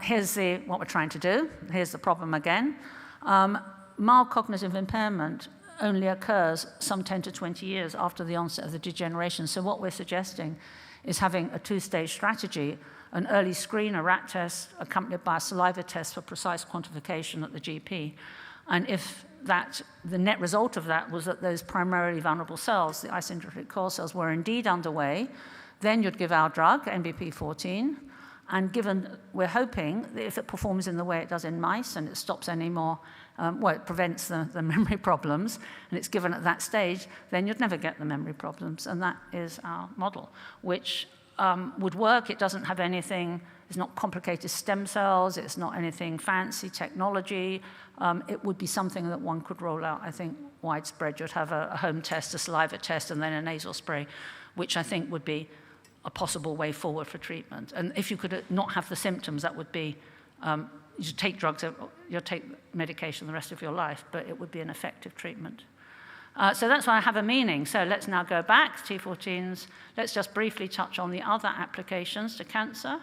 Here's what we're trying to do. Here's the problem again. Mild cognitive impairment only occurs some 10 to 20 years after the onset of the degeneration. So what we're suggesting is having a 2-stage strategy, an early screen, a rat test, accompanied by a saliva test for precise quantification at the GP. And if the net result of that was that those primarily vulnerable cells, the isointrinsic core cells, were indeed underway, then you'd give our drug, NBP14, and given, we're hoping that if it performs in the way it does in mice and it stops any more, it prevents the memory problems, and it's given at that stage, then you'd never get the memory problems. And that is our model, which would work. It doesn't have anything, it's not complicated stem cells, it's not anything fancy technology. It would be something that one could roll out, I think, widespread. You'd have a home test, a saliva test, and then a nasal spray, which I think would be a possible way forward for treatment. And if you could not have the symptoms, that would be, you take drugs, you'll take medication the rest of your life, but it would be an effective treatment. So that's why I have a meaning. So let's now go back, T14s. Let's just briefly touch on the other applications to cancer.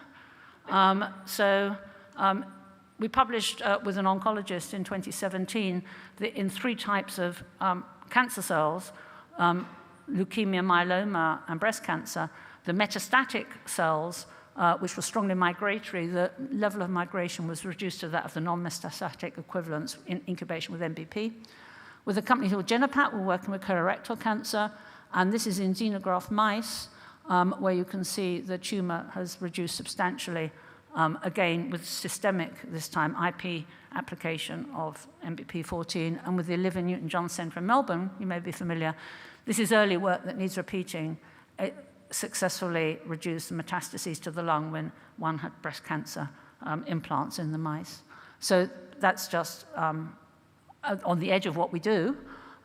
We published with an oncologist in 2017 that in 3 types of cancer cells, leukemia, myeloma, and breast cancer, the metastatic cells, which were strongly migratory, the level of migration was reduced to that of the non-metastatic equivalents in incubation with MBP. With a company called Genopat, we're working with colorectal cancer, and this is in xenograft mice, where you can see the tumor has reduced substantially again with systemic, this time, IP application of MBP14, and with the Olivia Newton-John Centre in Melbourne, you may be familiar. This is early work that needs repeating. It successfully reduced metastases to the lung when one had breast cancer implants in the mice. So that's just on the edge of what we do.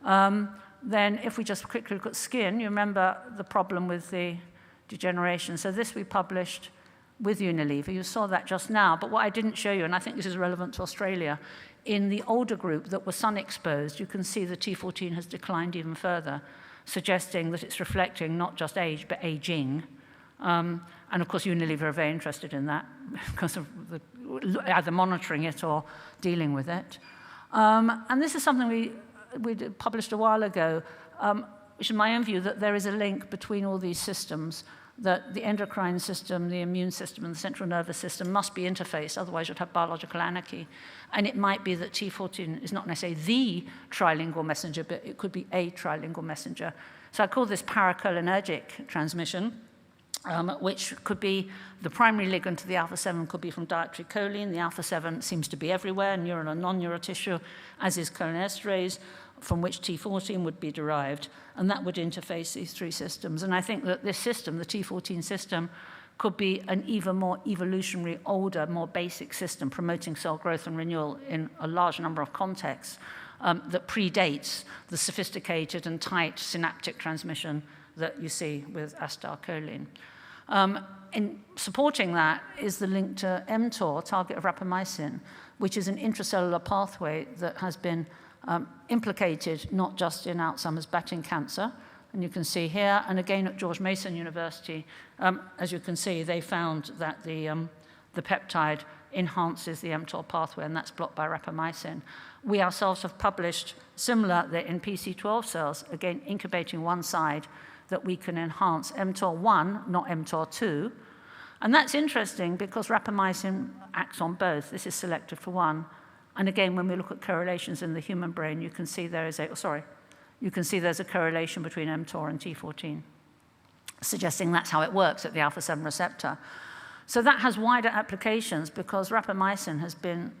Then if we just quickly look at skin, you remember the problem with the degeneration. So this we published with Unilever. You saw that just now, but what I didn't show you, and I think this is relevant to Australia, in the older group that was sun-exposed, you can see the T14 has declined even further, suggesting that it's reflecting not just age, but aging. And of course, Unilever are very interested in that because of either monitoring it or dealing with it. And this is something we published a while ago, which is my own view, that there is a link between all these systems, that the endocrine system, the immune system, and the central nervous system must be interfaced, otherwise you'd have biological anarchy. And it might be that T14 is not necessarily the trilingual messenger, but it could be a trilingual messenger. So I call this paracholinergic transmission, which could be the primary ligand to the alpha-7 could be from dietary choline. The alpha-7 seems to be everywhere, neural and non-neural tissue, as is cholinesterase, from which T14 would be derived, and that would interface these three systems. And I think that this system, the T14 system, could be an even more evolutionary, older, more basic system promoting cell growth and renewal in a large number of contexts that predates the sophisticated and tight synaptic transmission that you see with acetylcholine. In supporting that is the link to mTOR, target of rapamycin, which is an intracellular pathway that has been implicated not just in Alzheimer's but in cancer. And you can see here, and again at George Mason University, as you can see, they found that the peptide enhances the mTOR pathway, and that's blocked by rapamycin. We ourselves have published similar in PC12 cells, again incubating one side, that we can enhance mTOR1, not mTOR2. And that's interesting because rapamycin acts on both. This is selected for one. And again, when we look at correlations in the human brain, you can see there is there's a correlation between mTOR and T14, suggesting that's how it works at the alpha-7 receptor. So that has wider applications because rapamycin has been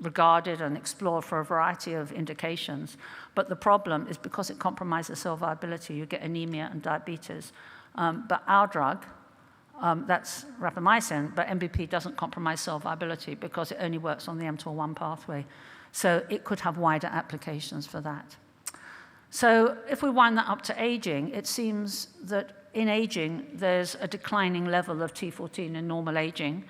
regarded and explored for a variety of indications. But the problem is because it compromises cell viability, you get anemia and diabetes. But our drug, that's rapamycin, but MBP doesn't compromise cell viability because it only works on the mTOR1 pathway. So it could have wider applications for that. So if we wind that up to aging, it seems that in aging, there's a declining level of T14 in normal aging.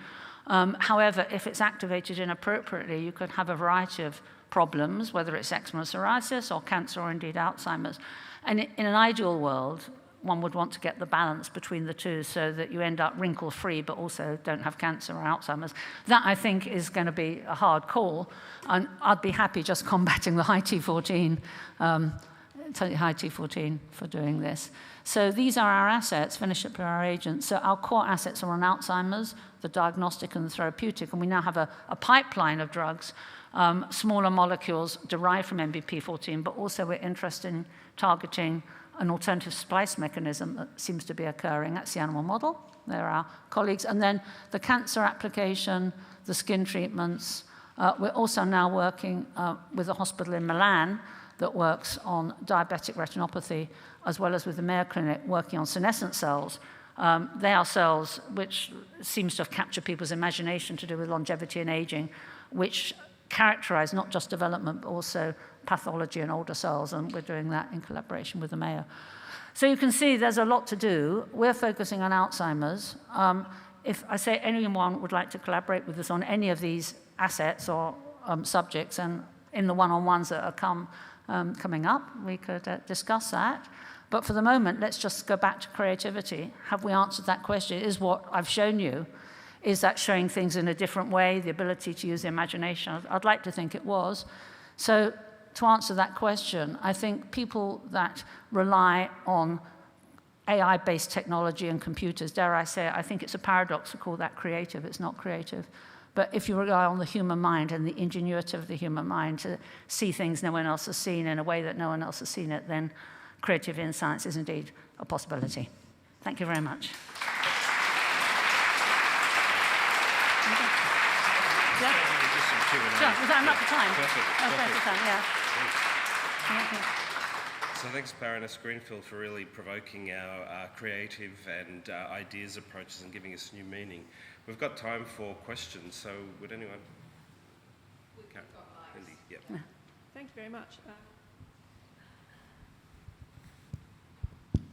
However, if it's activated inappropriately, you could have a variety of problems, whether it's eczema, psoriasis, or cancer, or indeed Alzheimer's. And in an ideal world, one would want to get the balance between the two so that you end up wrinkle-free but also don't have cancer or Alzheimer's. That, I think, is going to be a hard call, and I'd be happy just combating the high T14, high T14 for doing this. So these are our assets, fellowship are our agents. So our core assets are on Alzheimer's, the diagnostic and the therapeutic, and we now have a pipeline of drugs, smaller molecules derived from MBP14, but also we're interested in targeting an alternative splice mechanism that seems to be occurring. That's the animal model. They're our colleagues. And then the cancer application, the skin treatments. We're also now working with a hospital in Milan that works on diabetic retinopathy, as well as with the Mayo Clinic working on senescent cells. They are cells which seems to have captured people's imagination to do with longevity and aging, which characterize not just development, but also pathology in older cells, and we're doing that in collaboration with the Mayo. So you can see there's a lot to do. We're focusing on Alzheimer's. If I say anyone would like to collaborate with us on any of these assets or subjects, and in the one-on-ones that are coming up, we could discuss that. But for the moment, let's just go back to creativity. Have we answered that question? Is what I've shown you, is that showing things in a different way, the ability to use the imagination? I'd like to think it was. So to answer that question, I think people that rely on AI-based technology and computers, dare I say it, I think it's a paradox to call that creative. It's not creative. But if you rely on the human mind and the ingenuity of the human mind to see things no one else has seen in a way that no one else has seen it, then creativity in science is indeed a possibility. Thank you very much. Is that enough time? Perfect. Perfect time, yeah. Thank you. So thanks, Baroness Greenfield, for really provoking our creative and ideas approaches and giving us new meaning. We've got time for questions, so would anyone? Lindy, yep. Thank you very much.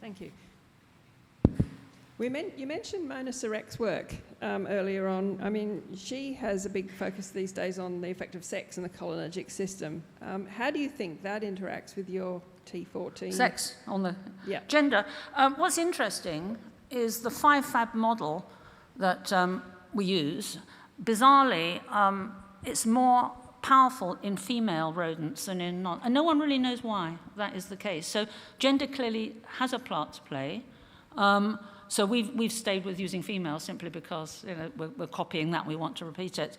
Thank you. You mentioned Mona Surek's work earlier on. I mean, she has a big focus these days on the effect of sex in the cholinergic system. How do you think that interacts with your T14? Sex on the gender. What's interesting is the 5-Fab model that we use. Bizarrely, it's more powerful in female rodents than in non. And no one really knows why that is the case. So gender clearly has a part to play. So we've stayed with using females simply because we're copying that. We want to repeat it.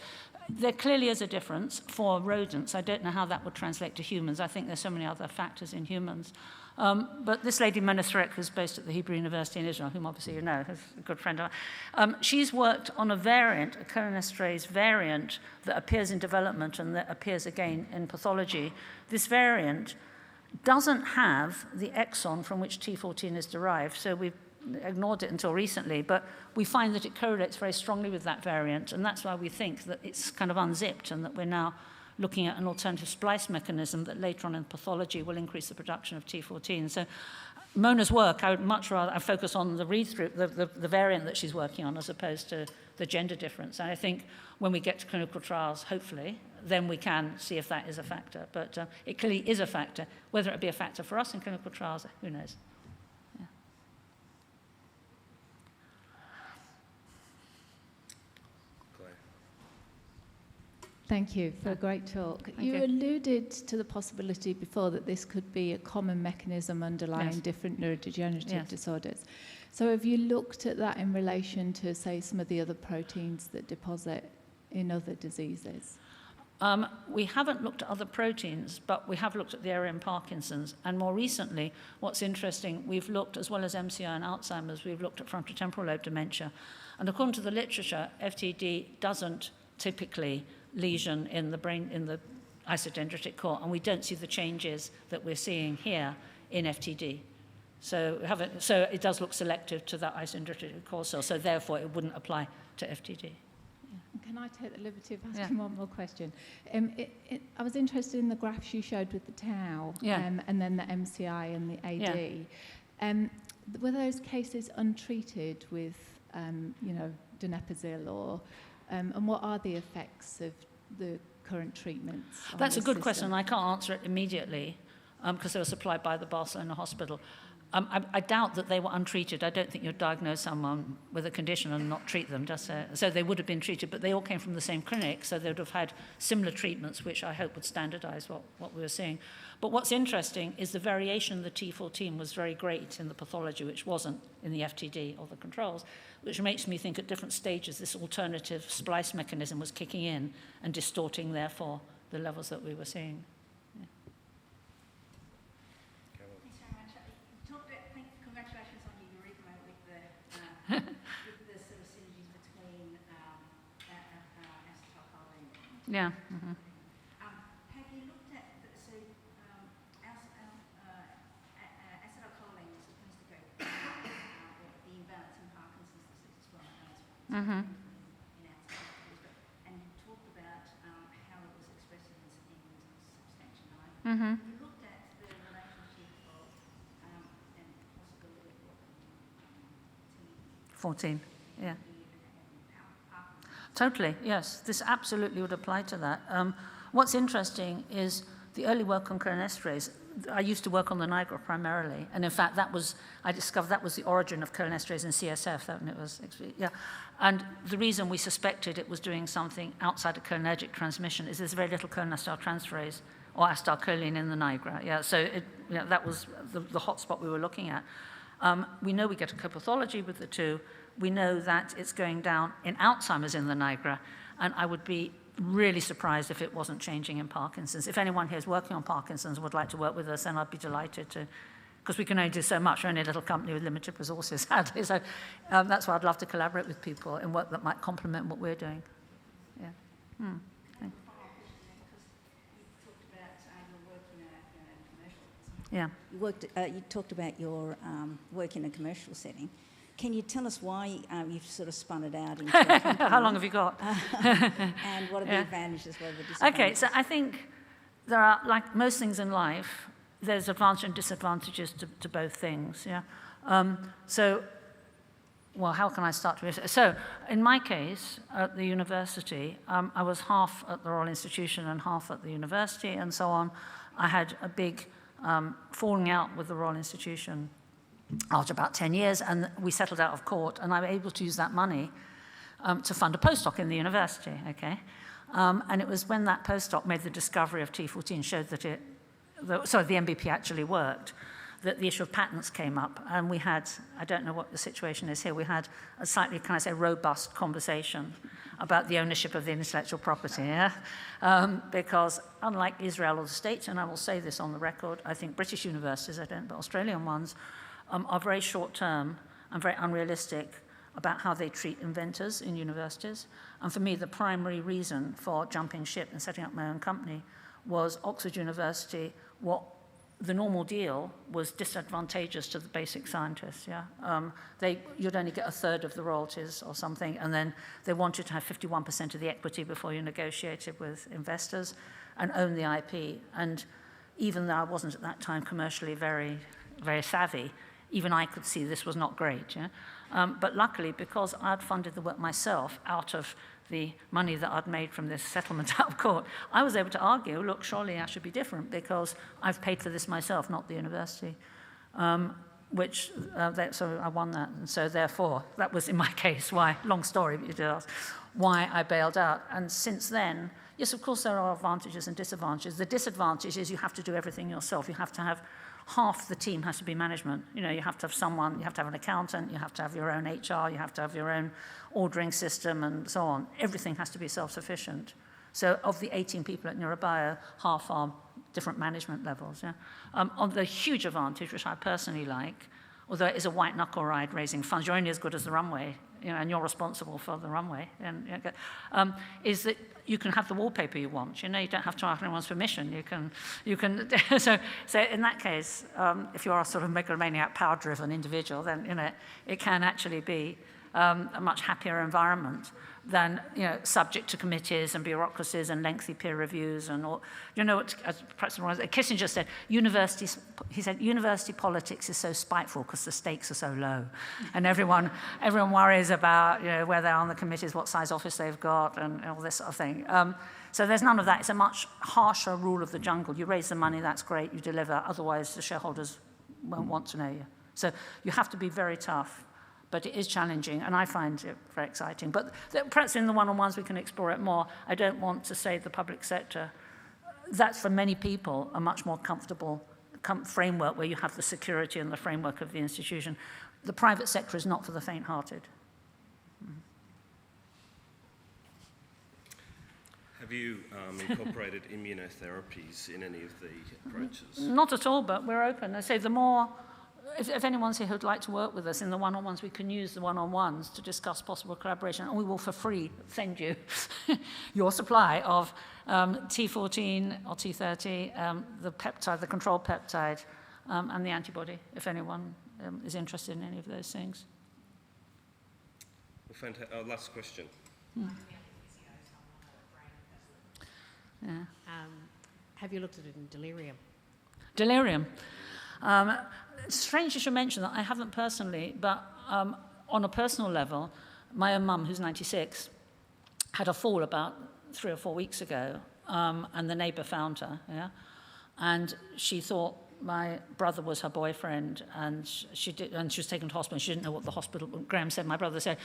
There clearly is a difference for rodents. I don't know how that would translate to humans. I think there's so many other factors in humans. But this lady, Mona Surek, who's based at the Hebrew University in Israel, whom obviously you know, is a good friend of mine, she's worked on a variant, a cholinesterase variant, that appears in development and that appears again in pathology. This variant doesn't have the exon from which T14 is derived, so we've ignored it until recently, but we find that it correlates very strongly with that variant, and that's why we think that it's kind of unzipped and that we're now looking at an alternative splice mechanism that later on in pathology will increase the production of T14. So Mona's work, I would much rather focus on the read-through, the variant that she's working on, as opposed to the gender difference. And I think when we get to clinical trials, hopefully, then we can see if that is a factor. But it clearly is a factor. Whether it be a factor for us in clinical trials, who knows? Thank you for a great talk. You alluded to the possibility before that this could be a common mechanism underlying different neurodegenerative disorders. So have you looked at that in relation to, say, some of the other proteins that deposit in other diseases? We haven't looked at other proteins, but we have looked at the area in Parkinson's. And more recently, what's interesting, we've looked, as well as MCI and Alzheimer's, we've looked at frontotemporal lobe dementia. And according to the literature, FTD doesn't typically lesion in the brain, in the isodendritic core, and we don't see the changes that we're seeing here in FTD. So it does look selective to that isodendritic core cell, so therefore it wouldn't apply to FTD. Can I take the liberty of asking one more question? I was interested in the graphs you showed with the tau, and then the MCI and the AD. Were those cases untreated with, donepezil, or and what are the effects of the current treatments? That's a good question, and I can't answer it immediately because they were supplied by the Barcelona hospital. I doubt that they were untreated. I don't think you'd diagnose someone with a condition and not treat them. So they would have been treated, but they all came from the same clinic, so they would have had similar treatments, which I hope would standardize what we were seeing. But what's interesting is the variation in the T14 was very great in the pathology, which wasn't in the FTD or the controls, which makes me think at different stages this alternative splice mechanism was kicking in and distorting, therefore, the levels that we were seeing. With the sort of synergies between acetylcholine. Yeah. Mm-hmm. Have you looked at acetylcholine is supposed to go the imbalance in Parkinson's disease as well, in Alzheimer's disease, and talked about how it was expressed in substantia nigra. Mm-hmm. Have you looked at the relationship of and possibility of 14, yeah. Totally, yes. This absolutely would apply to that. What's interesting is the early work on cholinesterase. I used to work on the nigra primarily, and in fact, I discovered that was the origin of cholinesterase in CSF. And the reason we suspected it was doing something outside of cholinergic transmission is there's very little cholinesterase or acetylcholine in the nigra. Yeah, so that was the hot spot we were looking at. We know we get a copathology with the two. We know that it's going down in Alzheimer's in the nigra, and I would be really surprised if it wasn't changing in Parkinson's. If anyone here is working on Parkinson's and would like to work with us, then I'd be delighted to, because we can only do so much. We're only a little company with limited resources, sadly. So that's why I'd love to collaborate with people in work that might complement what we're doing. Yeah. Yeah. You talked about your work in a commercial setting. Can you tell us why you've sort of spun it out into a company? How long have you got? And what are the advantages, what are the disadvantages? Okay, so I think there are, like most things in life, there's advantages and disadvantages to both things, yeah? Well, how can I start with? So, in my case, at the university, I was half at the Royal Institution and half at the university and so on. I had a big falling out with the Royal Institution after about 10 years, and we settled out of court, and I was able to use that money to fund a postdoc in the university, okay? And it was when that postdoc made the discovery of T14, showed that the MBP actually worked, that the issue of patents came up, and we had, I don't know what the situation is here, we had a slightly, can I say, robust conversation about the ownership of the intellectual property, yeah? Because unlike Israel or the States, and I will say this on the record, I think British universities, I don't, but Australian ones, are very short-term and very unrealistic about how they treat inventors in universities. And for me, the primary reason for jumping ship and setting up my own company was Oxford University, what the normal deal was disadvantageous to the basic scientists, yeah? You'd only get a third of the royalties or something, and then they wanted to have 51% of the equity before you negotiated with investors and own the IP. And even though I wasn't at that time commercially very, very savvy, even I could see this was not great, yeah? But luckily, because I'd funded the work myself out of the money that I'd made from this settlement out of court, I was able to argue, look, surely I should be different because I've paid for this myself, not the university. So I won that. And so therefore, that was in my case why, long story, but you did ask, why I bailed out. And since then, yes, of course there are advantages and disadvantages. The disadvantage is you have to do everything yourself. You have to have half the team has to be management. You know, you have to have someone, you have to have an accountant, you have to have your own HR, you have to have your own ordering system and so on. Everything has to be self-sufficient. So of the 18 people at NeuRA, half are different management levels. Yeah? On the huge advantage, which I personally like, although it is a white knuckle ride raising funds, you're only as good as the runway, you know, and you're responsible for the runway, is that you can have the wallpaper you want. You know, you don't have to ask anyone's permission. You can. So in that case, if you are a sort of megalomaniac, power-driven individual, then you know it can actually be a much happier environment than subject to committees and bureaucracies and lengthy peer reviews and all. You know what? Perhaps Kissinger said, university politics is so spiteful because the stakes are so low, and everyone worries about where they are on the committees, what size office they've got, and all this sort of thing. So there's none of that. It's a much harsher rule of the jungle. You raise the money, that's great, you deliver. Otherwise, the shareholders won't want to know you. So you have to be very tough. But it is challenging, and I find it very exciting. But perhaps in the one-on-ones we can explore it more. I don't want to say the public sector. That's, for many people, a much more comfortable framework where you have the security and the framework of the institution. The private sector is not for the faint-hearted. Have you incorporated immunotherapies in any of the approaches? Not at all, but we're open. I say the more... If anyone's here who'd like to work with us in the one-on-ones, we can use the one-on-ones to discuss possible collaboration, and we will, for free, send you your supply of T14 or T30, the peptide, the control peptide, and the antibody, if anyone is interested in any of those things. Well, last question. Yeah. Have you looked at it in delirium? Delirium. It's strange you should mention that. I haven't personally, but on a personal level, my own mum, who's 96, had a fall about 3 or 4 weeks ago, and the neighbour found her, yeah? And she thought my brother was her boyfriend, and she was taken to hospital. She didn't know what the hospital, Graham said, my brother said,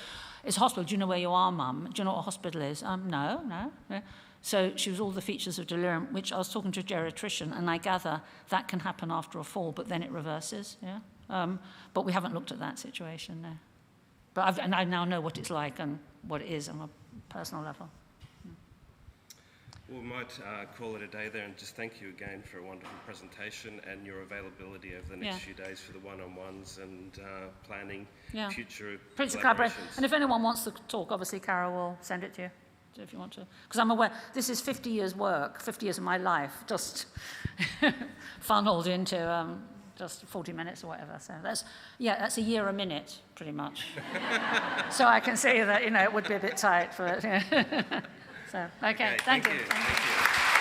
it's a hospital, do you know where you are, Mum? Do you know what a hospital is? No. Yeah. So she was all the features of delirium, which I was talking to a geriatrician, and I gather that can happen after a fall, but then it reverses, yeah? But we haven't looked at that situation, no. But I now know what it's like and what it is on a personal level. Well, we might call it a day there, and just thank you again for a wonderful presentation and your availability over the next few days for the one-on-ones and planning future collaborations. And if anyone wants to talk, obviously Carol will send it to you. if you want to, because I'm aware this is 50 years work, 50 years of my life, just funneled into just 40 minutes or whatever. So that's a year a minute, pretty much. So I can see that, it would be a bit tight for it. So, okay, thank you. Thank you.